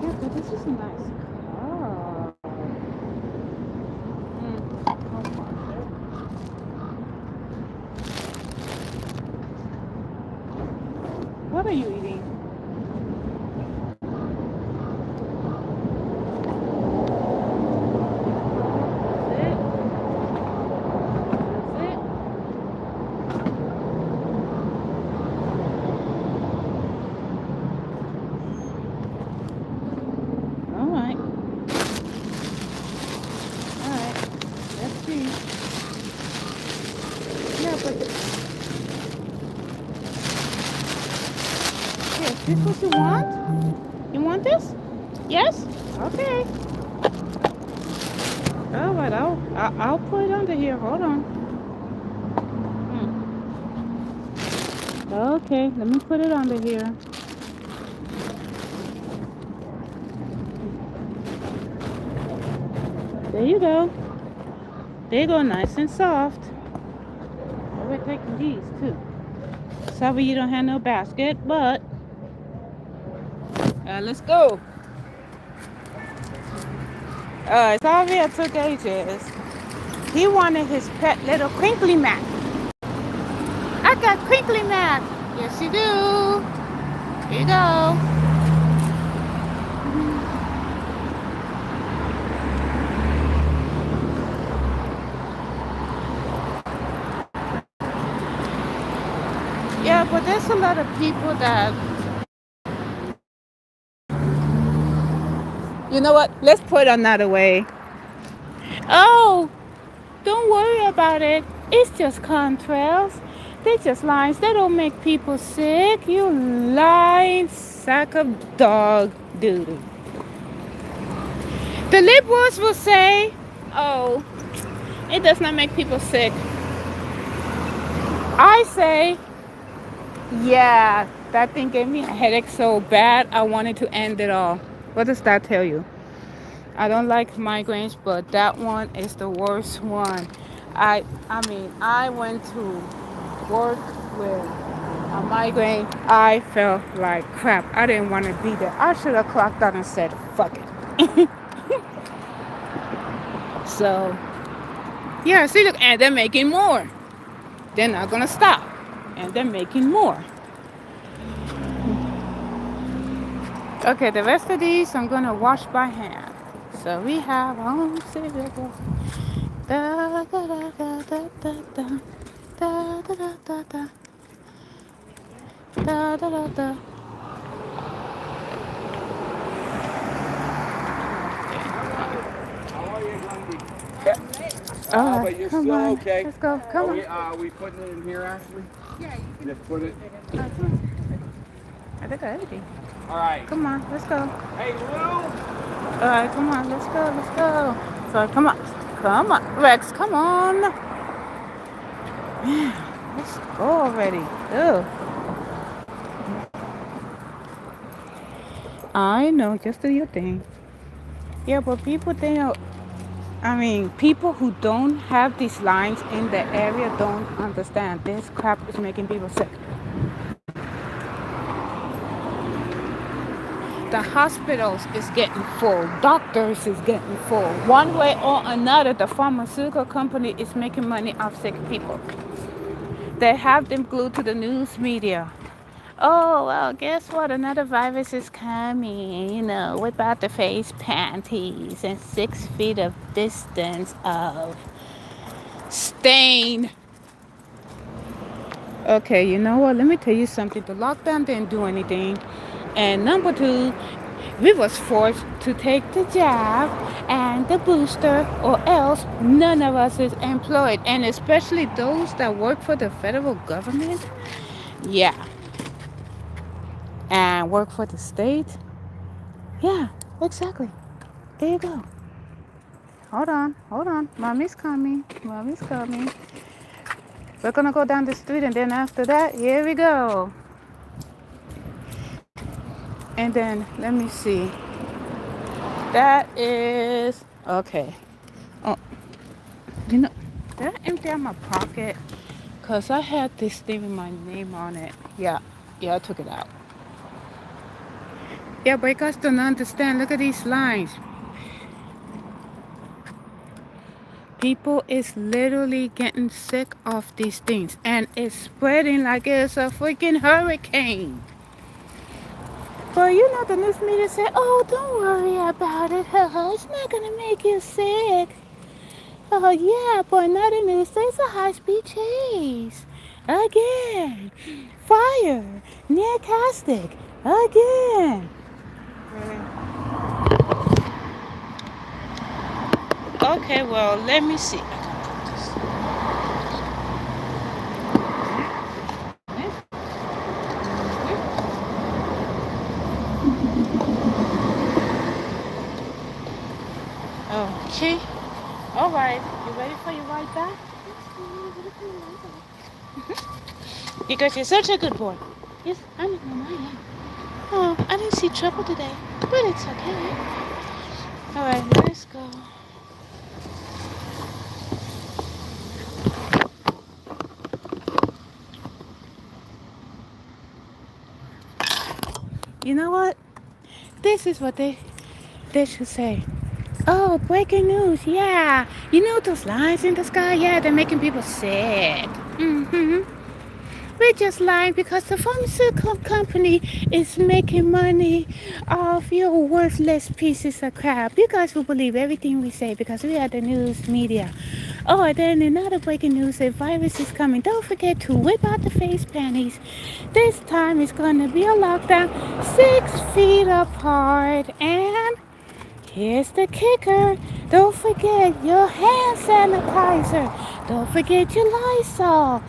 Yeah, but this is a nice car. Oh What are you eating? That's it? That's it? Alright, alright. Let's see. Yeah, but is this what you want? You want this? Yes? Okay. Alright, I'll put it under here. Hold on. Okay, let me put it under here. There you go. There you go, nice and soft. We're taking these too. Sorry you don't have no basket, but let's go. Sorry I took ages. He wanted his pet little crinkly mat. I got crinkly mat. Yes, you do. Here you go. Yeah, but there's a lot of people that, you know what? Let's put it another way. Oh, don't worry about it. It's just contrails. They just lines. They don't make people sick. You lying sack of dog doo. The liberals will say, oh, it does not make people sick. I say, yeah, that thing gave me a headache so bad I wanted to end it all. What does that tell you? I don't like migraines, but that one is the worst one. I went to work with a migraine. I felt like crap. I didn't want to be there. I should have clocked out and said, fuck it. So, yeah, see, look, and they're making more. They're not going to stop. And they're making more. Okay, the rest of these I'm going to wash by hand. So we have sizzle. Da da da da da da da da da da da da da da da. All right, But you're come still on. okay. Let's go. Come on. Are we putting it in here, Ashley? Yeah, you can. Just put it. I think I got everything. All right. Come on, let's go. Hey, Lou. All right, come on, let's go, let's go. So come on, Rex, come on. Man, let's go already. Ugh. I know, just do your thing. Yeah, but people people who don't have these lines in the area don't understand. This crap is making people sick. The hospitals is getting full. Doctors is getting full. One way or another, the pharmaceutical company is making money off sick people. They have them glued to the news media. Oh, well, guess what? Another virus is coming. Whip out the face panties and 6 feet of distance of stain. Okay, you know what? Let me tell you something. The lockdown didn't do anything. And number two, we was forced to take the jab and the booster, or else none of us is employed. And especially those that work for the federal government. Yeah. and work for the state. Yeah, exactly. There you go. Hold on, hold on. Mommy's coming. Mommy's coming. We're gonna go down the street, and then after that, here we go. And then let me see. That is okay. Oh, you know, did I empty out my pocket? Cause I had this thing with my name on it. Yeah, I took it out. Yeah, but you guys don't understand. Look at these lines. People is literally getting sick of these things, and it's spreading like it's a freaking hurricane. But you know, the news media say, "Oh, don't worry about it. It's not gonna make you sick." Oh yeah, but another news, there's a high-speed chase. Again. Fire. Near Castic. Again. Okay, well, let me see. Okay. All right. You ready for your ride back? Because you're such a good boy. Yes, I know, Mama, yeah. Oh, I didn't see trouble today, but it's okay. All right, let's go. You know what? This is what they should say. Oh, breaking news! Yeah, you know those lines in the sky? Yeah, they're making people sick. We're just lying because the pharmaceutical company is making money off your worthless pieces of crap. You guys will believe everything we say because we are the news media. Oh, and then another breaking news, a virus is coming. Don't forget to whip out the face panties. This time it's going to be a lockdown 6 feet apart. And here's the kicker. Don't forget your hand sanitizer. Don't forget your Lysol.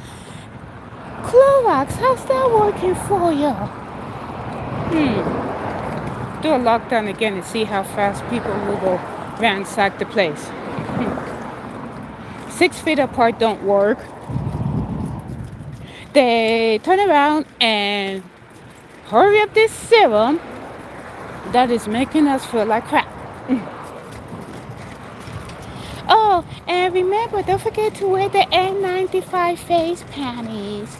Clorox, how's that working for you? Do a lockdown again and see how fast people will go ransack the place. 6 feet apart don't work. They turn around and hurry up this serum that is making us feel like crap. Oh, and remember, don't forget to wear the N95 face panties.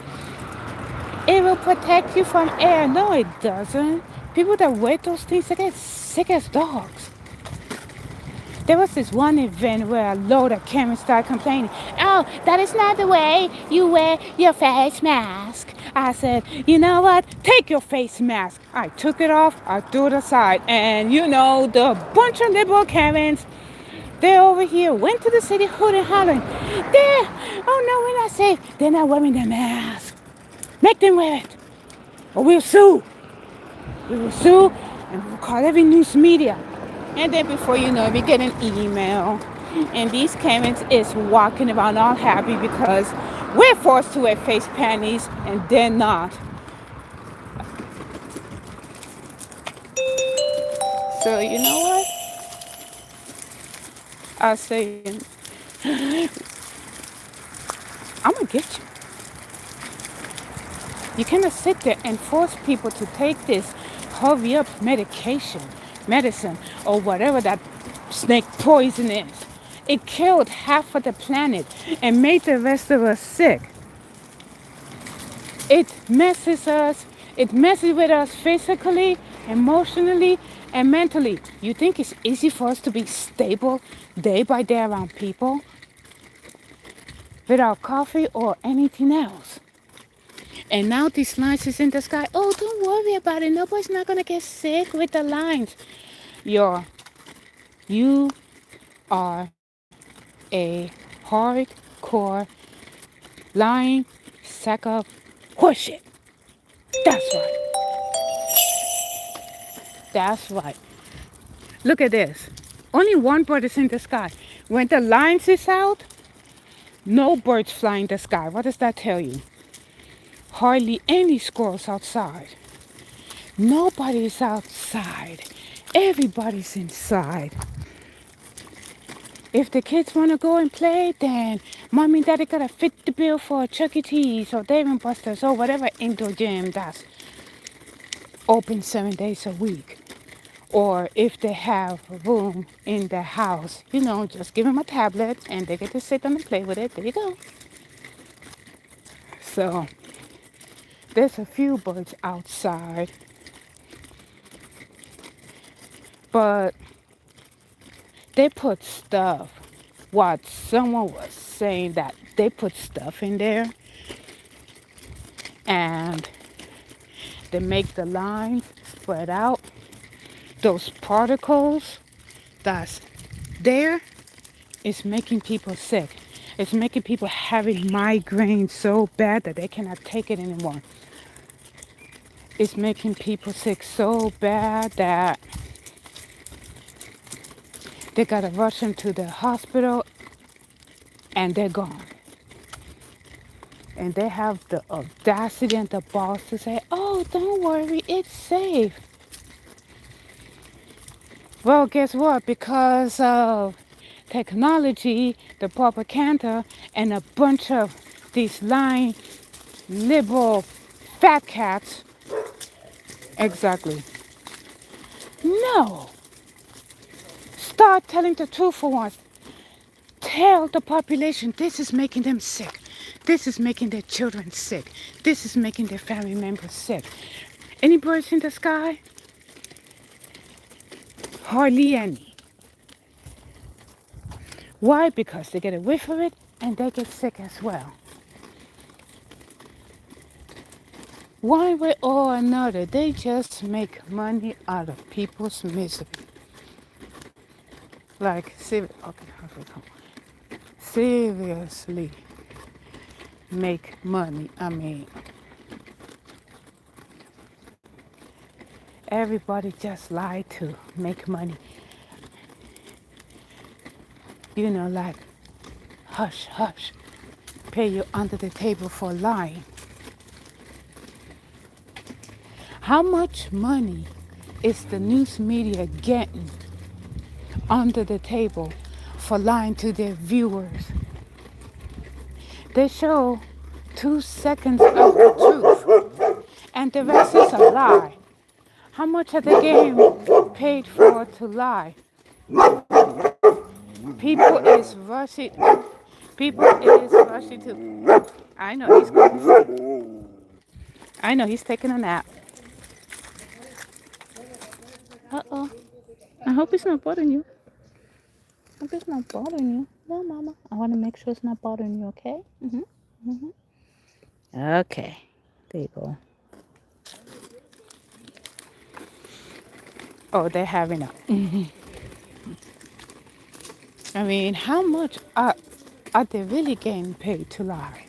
It will protect you from air. No, it doesn't. People that wear those things, they get sick as dogs. There was this one event where a load of Karens started complaining. Oh, that is not the way you wear your face mask. I said, you know what? Take your face mask. I took it off. I threw it aside. And you know, the bunch of liberal Karens, they're over here, went to the city hooting, hollering. Oh no, we're not safe. They're not wearing their mask. Make them wear it. Or we'll sue. We will sue and we'll call every news media. And then before you know it, we get an email. And these Karens is walking around all happy because we're forced to wear face panties and they're not. So you know what? I say, I'm gonna get you. You cannot sit there and force people to take this hurry up medicine, or whatever that snake poison is. It killed half of the planet and made the rest of us sick. It messes with us physically, emotionally, and mentally. You think it's easy for us to be stable day by day around people without coffee or anything else? And now these lines is in the sky. Oh, don't worry about it. Nobody's not gonna get sick with the lines. You are a hardcore lying sack of horseshit. That's right. That's right. Look at this. Only one bird is in the sky. When the lines is out, no birds fly in the sky. What does that tell you? Hardly any squirrels outside. Nobody's outside. Everybody's inside. If the kids want to go and play, then mommy and daddy gotta fit the bill for Chuck E. Cheese or Dave and Buster's or whatever indoor gym that's open 7 days a week. Or if they have room in their house, just give them a tablet and they get to sit down and play with it. There you go. So there's a few birds outside, but they put stuff. What someone was saying that they put stuff in there and they make the lines spread out. Those particles that's there is making people sick. It's making people having migraines so bad that they cannot take it anymore. It's making people sick so bad that they gotta rush them to the hospital and they're gone. And they have the audacity and the balls to say, oh, don't worry, it's safe. Well, guess what? Because of technology, the propaganda, and a bunch of these lying liberal fat cats. Exactly. No. Start telling the truth for once. Tell the population this is making them sick. This is making their children sick. This is making their family members sick. Any birds in the sky? Hardly any. Why? Because they get a whiff of it and they get sick as well. One way or another, they just make money out of people's misery. Like, okay, come on. Seriously, make money. I mean, everybody just lie to make money. Like, hush, hush, pay you under the table for lying. How much money is the news media getting under the table for lying to their viewers? They show 2 seconds of the truth, and the rest is a lie. How much are they getting paid for to lie? People is rushing. People is rushing to. I know he's going to sleep. I know he's taking a nap. Uh-oh. I hope it's not bothering you. I hope it's not bothering you. No, Mama. I want to make sure it's not bothering you, okay? Okay. There you go. Oh, they're having a... I mean, how much are they really getting paid to lie?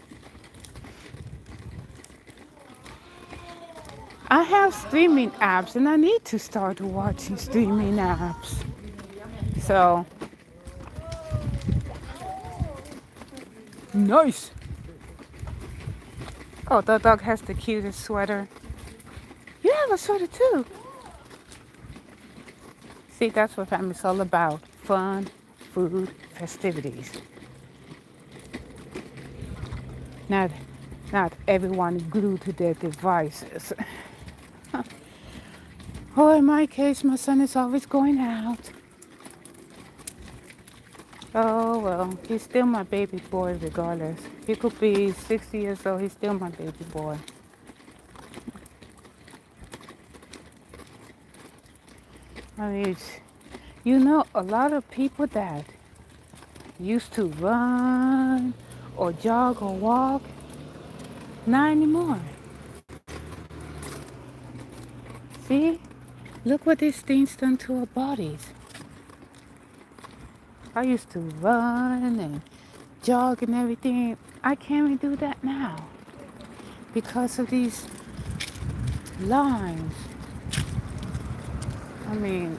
I have streaming apps and I need to start watching streaming apps. So, nice. Oh, the dog has the cutest sweater. You have a sweater too. See, that's what family's all about. Fun, food, festivities. Not everyone glued to their devices. Oh, in my case, my son is always going out. Oh, well, he's still my baby boy regardless. He could be 60 years old, he's still my baby boy. I mean, a lot of people that used to run or jog or walk, not anymore. See? Look what these things done to our bodies. I used to run and jog and everything. I can't even do that now because of these lines. I mean,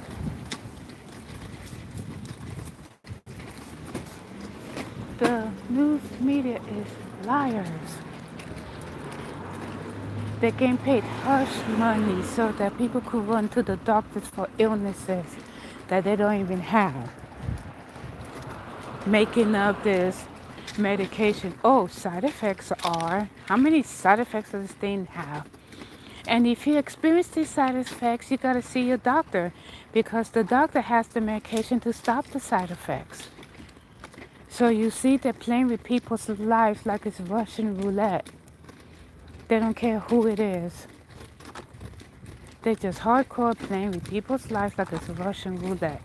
the news media is liars. They getting paid hush money so that people could run to the doctors for illnesses that they don't even have. Making up this medication. Oh, side effects are. How many side effects does this thing have? And if you experience these side effects, you gotta see your doctor because the doctor has the medication to stop the side effects. So you see, they're playing with people's lives like it's Russian roulette. They don't care who it is. They're just hardcore playing with people's lives like it's Russian roulette.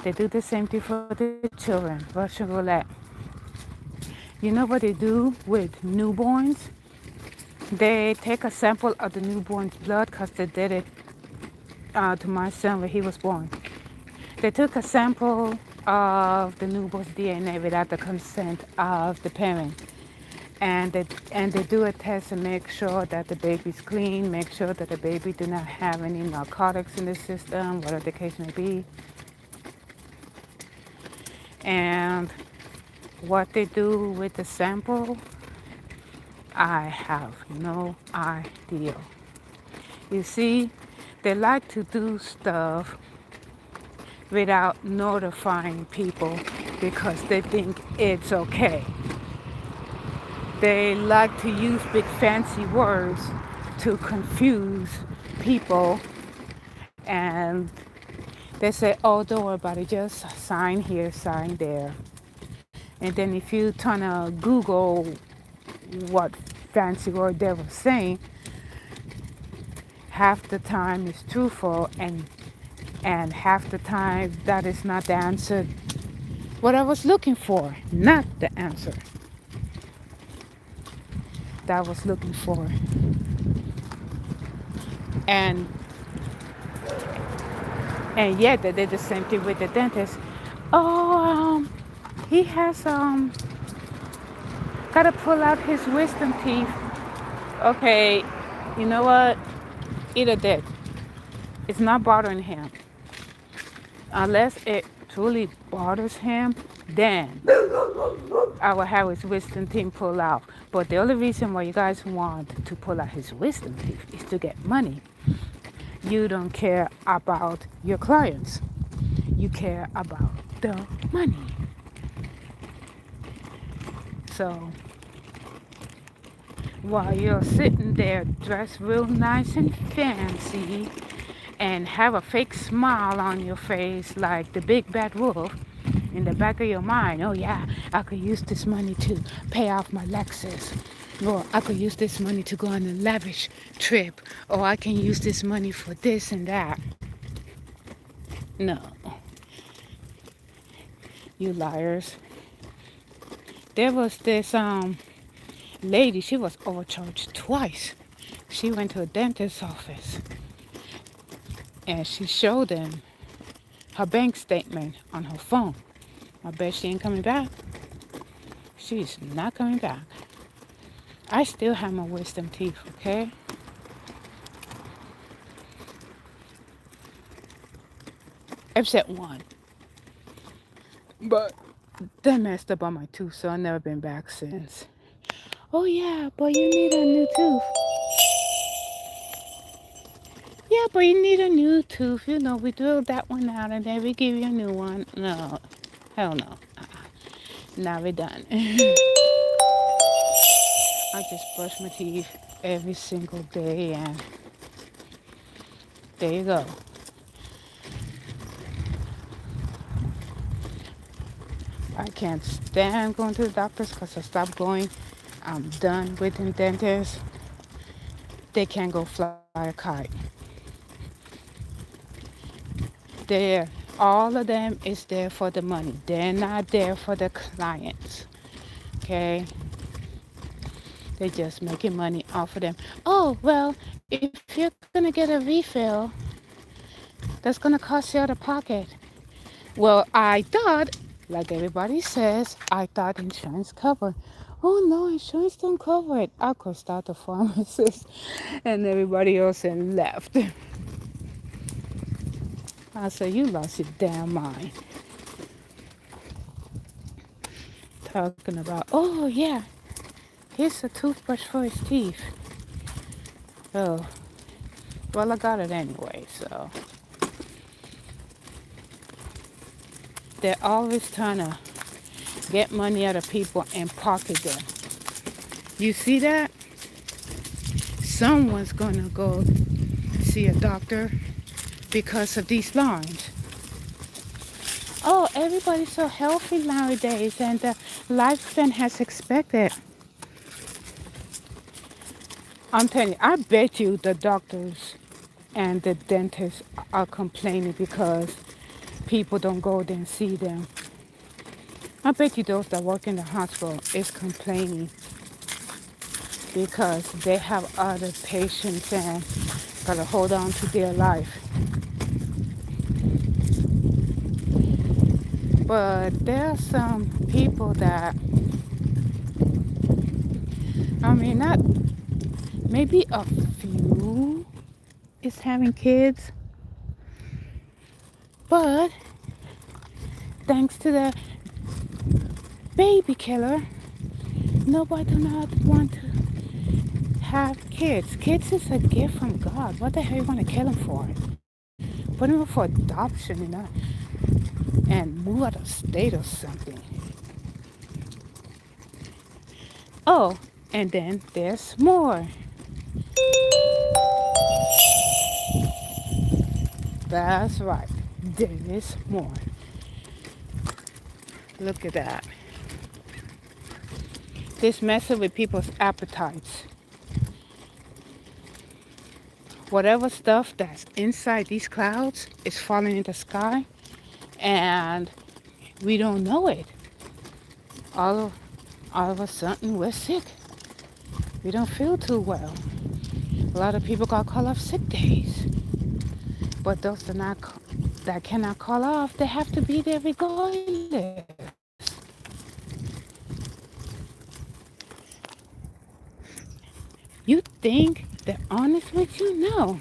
They do the same thing for the children, Russian roulette. You know what they do with newborns? They take a sample of the newborn's blood because they did it to my son when he was born. They took a sample of the newborn's DNA without the consent of the parent. And they do a test to make sure that the baby's clean, make sure that the baby do not have any narcotics in the system, whatever the case may be. And what they do with the sample, I have no idea. You see, they like to do stuff without notifying people because they think it's okay. They like to use big fancy words to confuse people, and they say, oh, don't worry about it, just sign here, sign there. And then if you turn to Google what fancy word they were saying, half the time it's truthful, and half the time that is not the answer what I was looking for, not the answer that I was looking for. And yet they did the same thing with the dentist. Oh, he has gotta pull out his wisdom teeth. Okay, you know what? Eat a dick. It's not bothering him. Unless it truly bothers him, then I will have his wisdom teeth pull out. But the only reason why you guys want to pull out his wisdom teeth is to get money. You don't care about your clients. You care about the money. So while you're sitting there dressed real nice and fancy and have a fake smile on your face like the big bad wolf, in the back of your mind, oh yeah, I could use this money to pay off my Lexus. Or I could use this money to go on a lavish trip. Or I can use this money for this and that. No. You liars. There was this lady, she was overcharged twice. She went to a dentist's office and she showed them her bank statement on her phone. I bet she ain't coming back. She's not coming back. I still have my wisdom teeth, okay? Except one. But they messed up on my tooth, so I've never been back since. Oh yeah, but you need a new tooth. Yeah, but you need a new tooth. You know, we drill that one out and then we give you a new one. No, hell no. Now we're done. I just brush my teeth every single day and there you go. I can't stand going to the doctors because I stopped going. I'm done with them dentists. They can't go fly a kite. All of them is there for the money. They're not there for the clients. Okay? They're just making money off of them. Oh, well, if you're going to get a refill, that's going to cost you out of pocket. Well, I thought, like everybody says, I thought insurance covered. Oh, no, insurance don't cover it. I cursed out the pharmacist and everybody else and left. I said, you lost your damn mind. Talking about, oh, yeah, here's a toothbrush for his teeth. Oh, well, I got it anyway, so they're always trying to get money out of people and pocket them. You see that? Someone's gonna go see a doctor because of these lines. Oh, everybody's so healthy nowadays, and the lifespan has expected. I'm telling you, I bet you the doctors and the dentists are complaining because people don't go there and see them. I bet you those that work in the hospital is complaining because they have other patients and gotta hold on to their life. But there are some people that, I mean, not maybe a few is having kids, but thanks to the baby killer, nobody do not want to have kids. Kids is a gift from God. What the hell you want to kill them for? Put them up for adoption, and move out of state or something. Oh, and then there's more. That's right. There is more. Look at that. This messing with people's appetites. Whatever stuff that's inside these clouds is falling in the sky, and we don't know it. All of a sudden, we're sick. We don't feel too well. A lot of people got call off sick days, but those that cannot call off, they have to be there regardless. You think they're honest with you? No.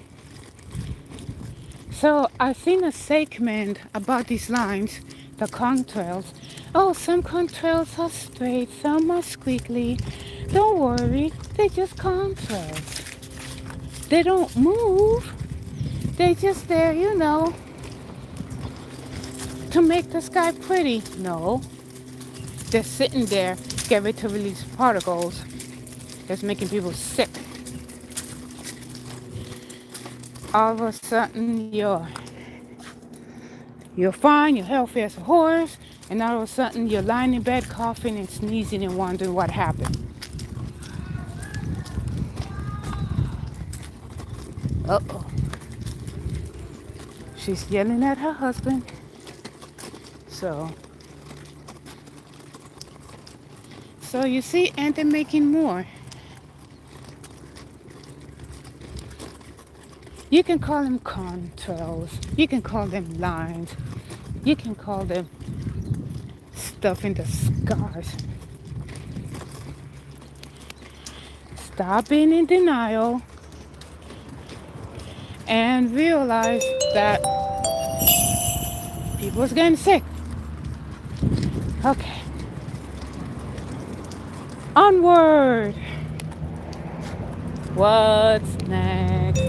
So I've seen a segment about these lines, the contrails. Oh, some contrails are straight, some are squiggly. Don't worry, they're just contrails. They don't move. They just there, to make the sky pretty. No, they're sitting there, get ready to release particles that's making people sick. All of a sudden, you're fine, you're healthy as a horse, and all of a sudden, you're lying in bed coughing and sneezing and wondering what happened. Uh-oh. She's yelling at her husband. So you see, and they're making more. You can call them contrails. You can call them lines. You can call them stuff in the skies. Stop being in denial and realize that people's getting sick. Okay. Onward. What's next?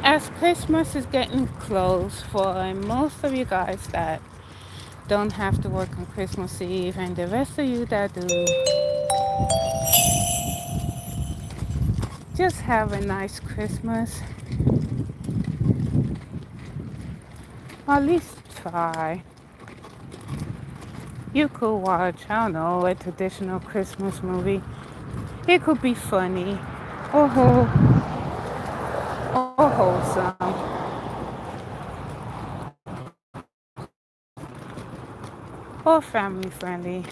As Christmas is getting close for most of you guys that don't have to work on Christmas Eve, and the rest of you that do, just have a nice Christmas. Or at least try. You could watch, I don't know, a traditional Christmas movie. It could be funny or wholesome or family friendly.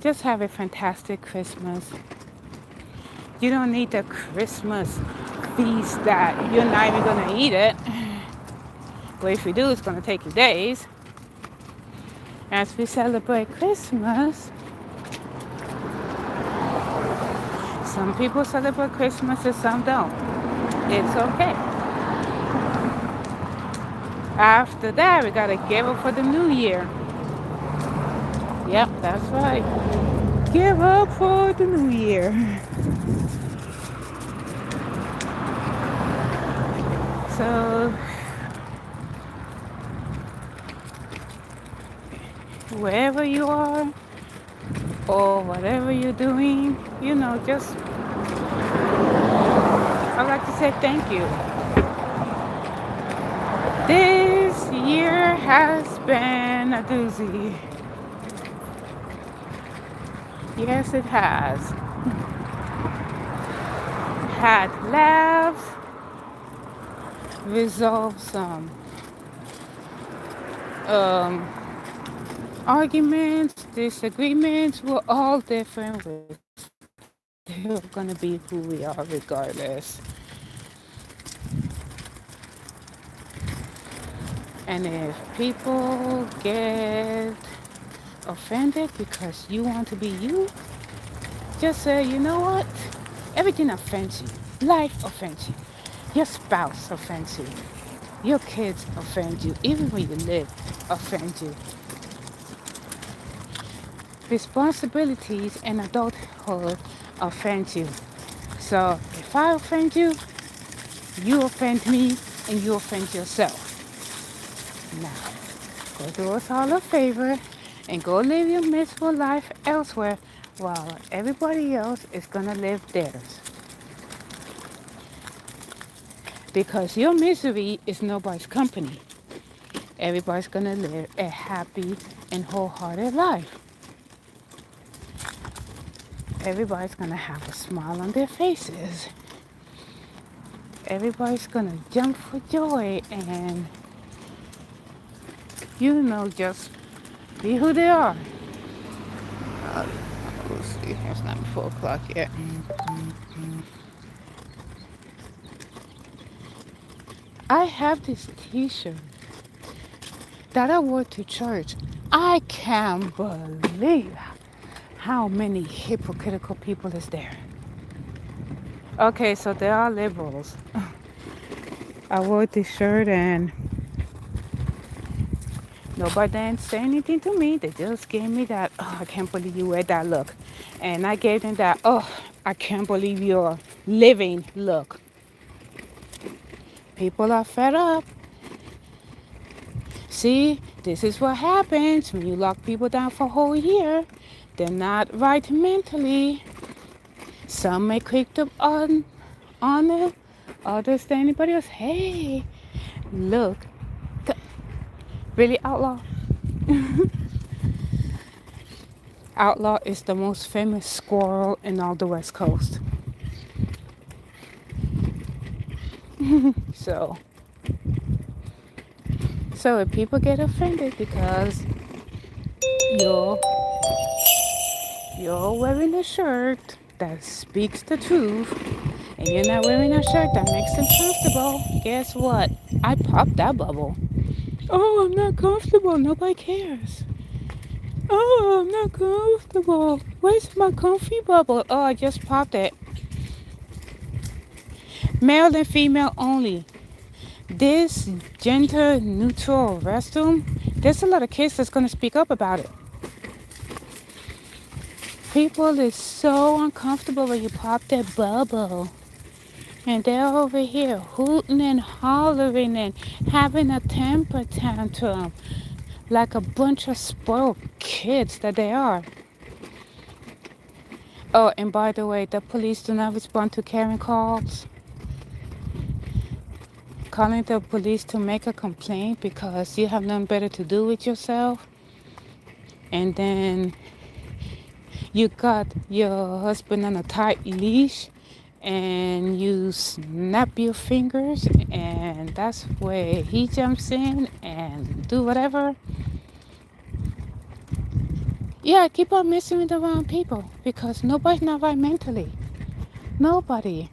Just have a fantastic Christmas. You don't need the Christmas feast that you're not even gonna eat it. But if you do, it's gonna take you days. As we celebrate Christmas, some people celebrate Christmas and some don't. It's okay. After that, we gotta give up for the new year. Yep, that's right. Give up for the new year. So, wherever you are or whatever you're doing, just I'd like to say thank you. This year has been a doozy. Yes, it has. Had laughs, resolved some um, arguments, disagreements. We're all different. We're still gonna be who we are regardless. And if people get offended because you want to be you, just say, you know what? Everything offends you. Life offends you. Your spouse offends you. Your kids offend you. Even where you live offends you. Responsibilities and adulthood offend you. So if I offend you, you offend me, and you offend yourself. Now, go do us all a favor and go live your miserable life elsewhere while everybody else is gonna live theirs. Because your misery is nobody's company. Everybody's gonna live a happy and wholehearted life. Everybody's gonna have a smile on their faces. Everybody's gonna jump for joy and, just be who they are. Let's see, it's not 4 o'clock yet. I have this t-shirt that I wore to church. I can't believe how many hypocritical people is there. Okay, so there are liberals. I wore this shirt and nobody didn't say anything to me. They just gave me that, oh, I can't believe you wear that look. And I gave them that, oh, I can't believe you're living look. People are fed up. See, this is what happens when you lock people down for a whole year. They're not right mentally. Some may quick to on it. Others than anybody else. Hey, look. Really, Outlaw? Outlaw is the most famous squirrel in all the West Coast. So, so if people get offended because you're you're wearing a shirt that speaks the truth and you're not wearing a shirt that makes them comfortable, guess what? I popped that bubble. Oh, I'm not comfortable. Nobody cares. Oh, I'm not comfortable. Where's my comfy bubble? Oh, I just popped it. Male and female only. This gender neutral restroom, there's a lot of kids that's going to speak up about it. People is so uncomfortable when you pop that bubble. And they're over here hooting and hollering and having a temper tantrum like a bunch of spoiled kids that they are. Oh, and by the way, the police do not respond to Karen calls. Calling the police to make a complaint because you have nothing better to do with yourself. And then you got your husband on a tight leash and you snap your fingers and that's where he jumps in and do whatever. Yeah, keep on messing with the wrong people because nobody's not right mentally. Nobody.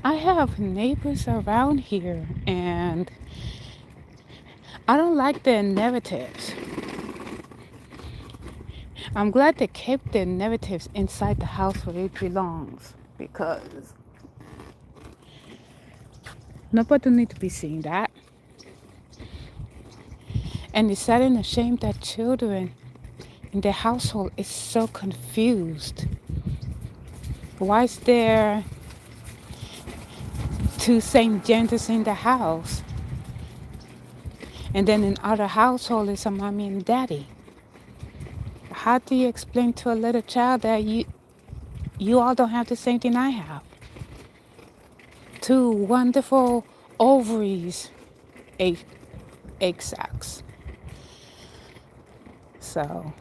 I have neighbors around here and I don't like their narratives. I'm glad they kept their narratives inside the house where it belongs because nobody need to be seeing that. And it's sad and a shame that children in the household is so confused. Why is there two same genders in the house? And then in other households, it's a mommy and daddy. How do you explain to a little child that you all don't have the same thing I have? Two wonderful ovaries, egg sacs. So,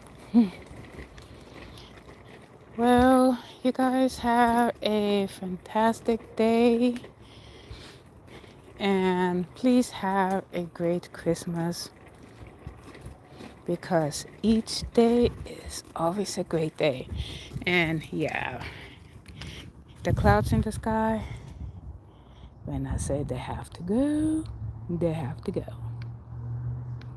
well, you guys have a fantastic day. And please have a great Christmas, because each day is always a great day. And yeah, the clouds in the sky, when I say they have to go, they have to go.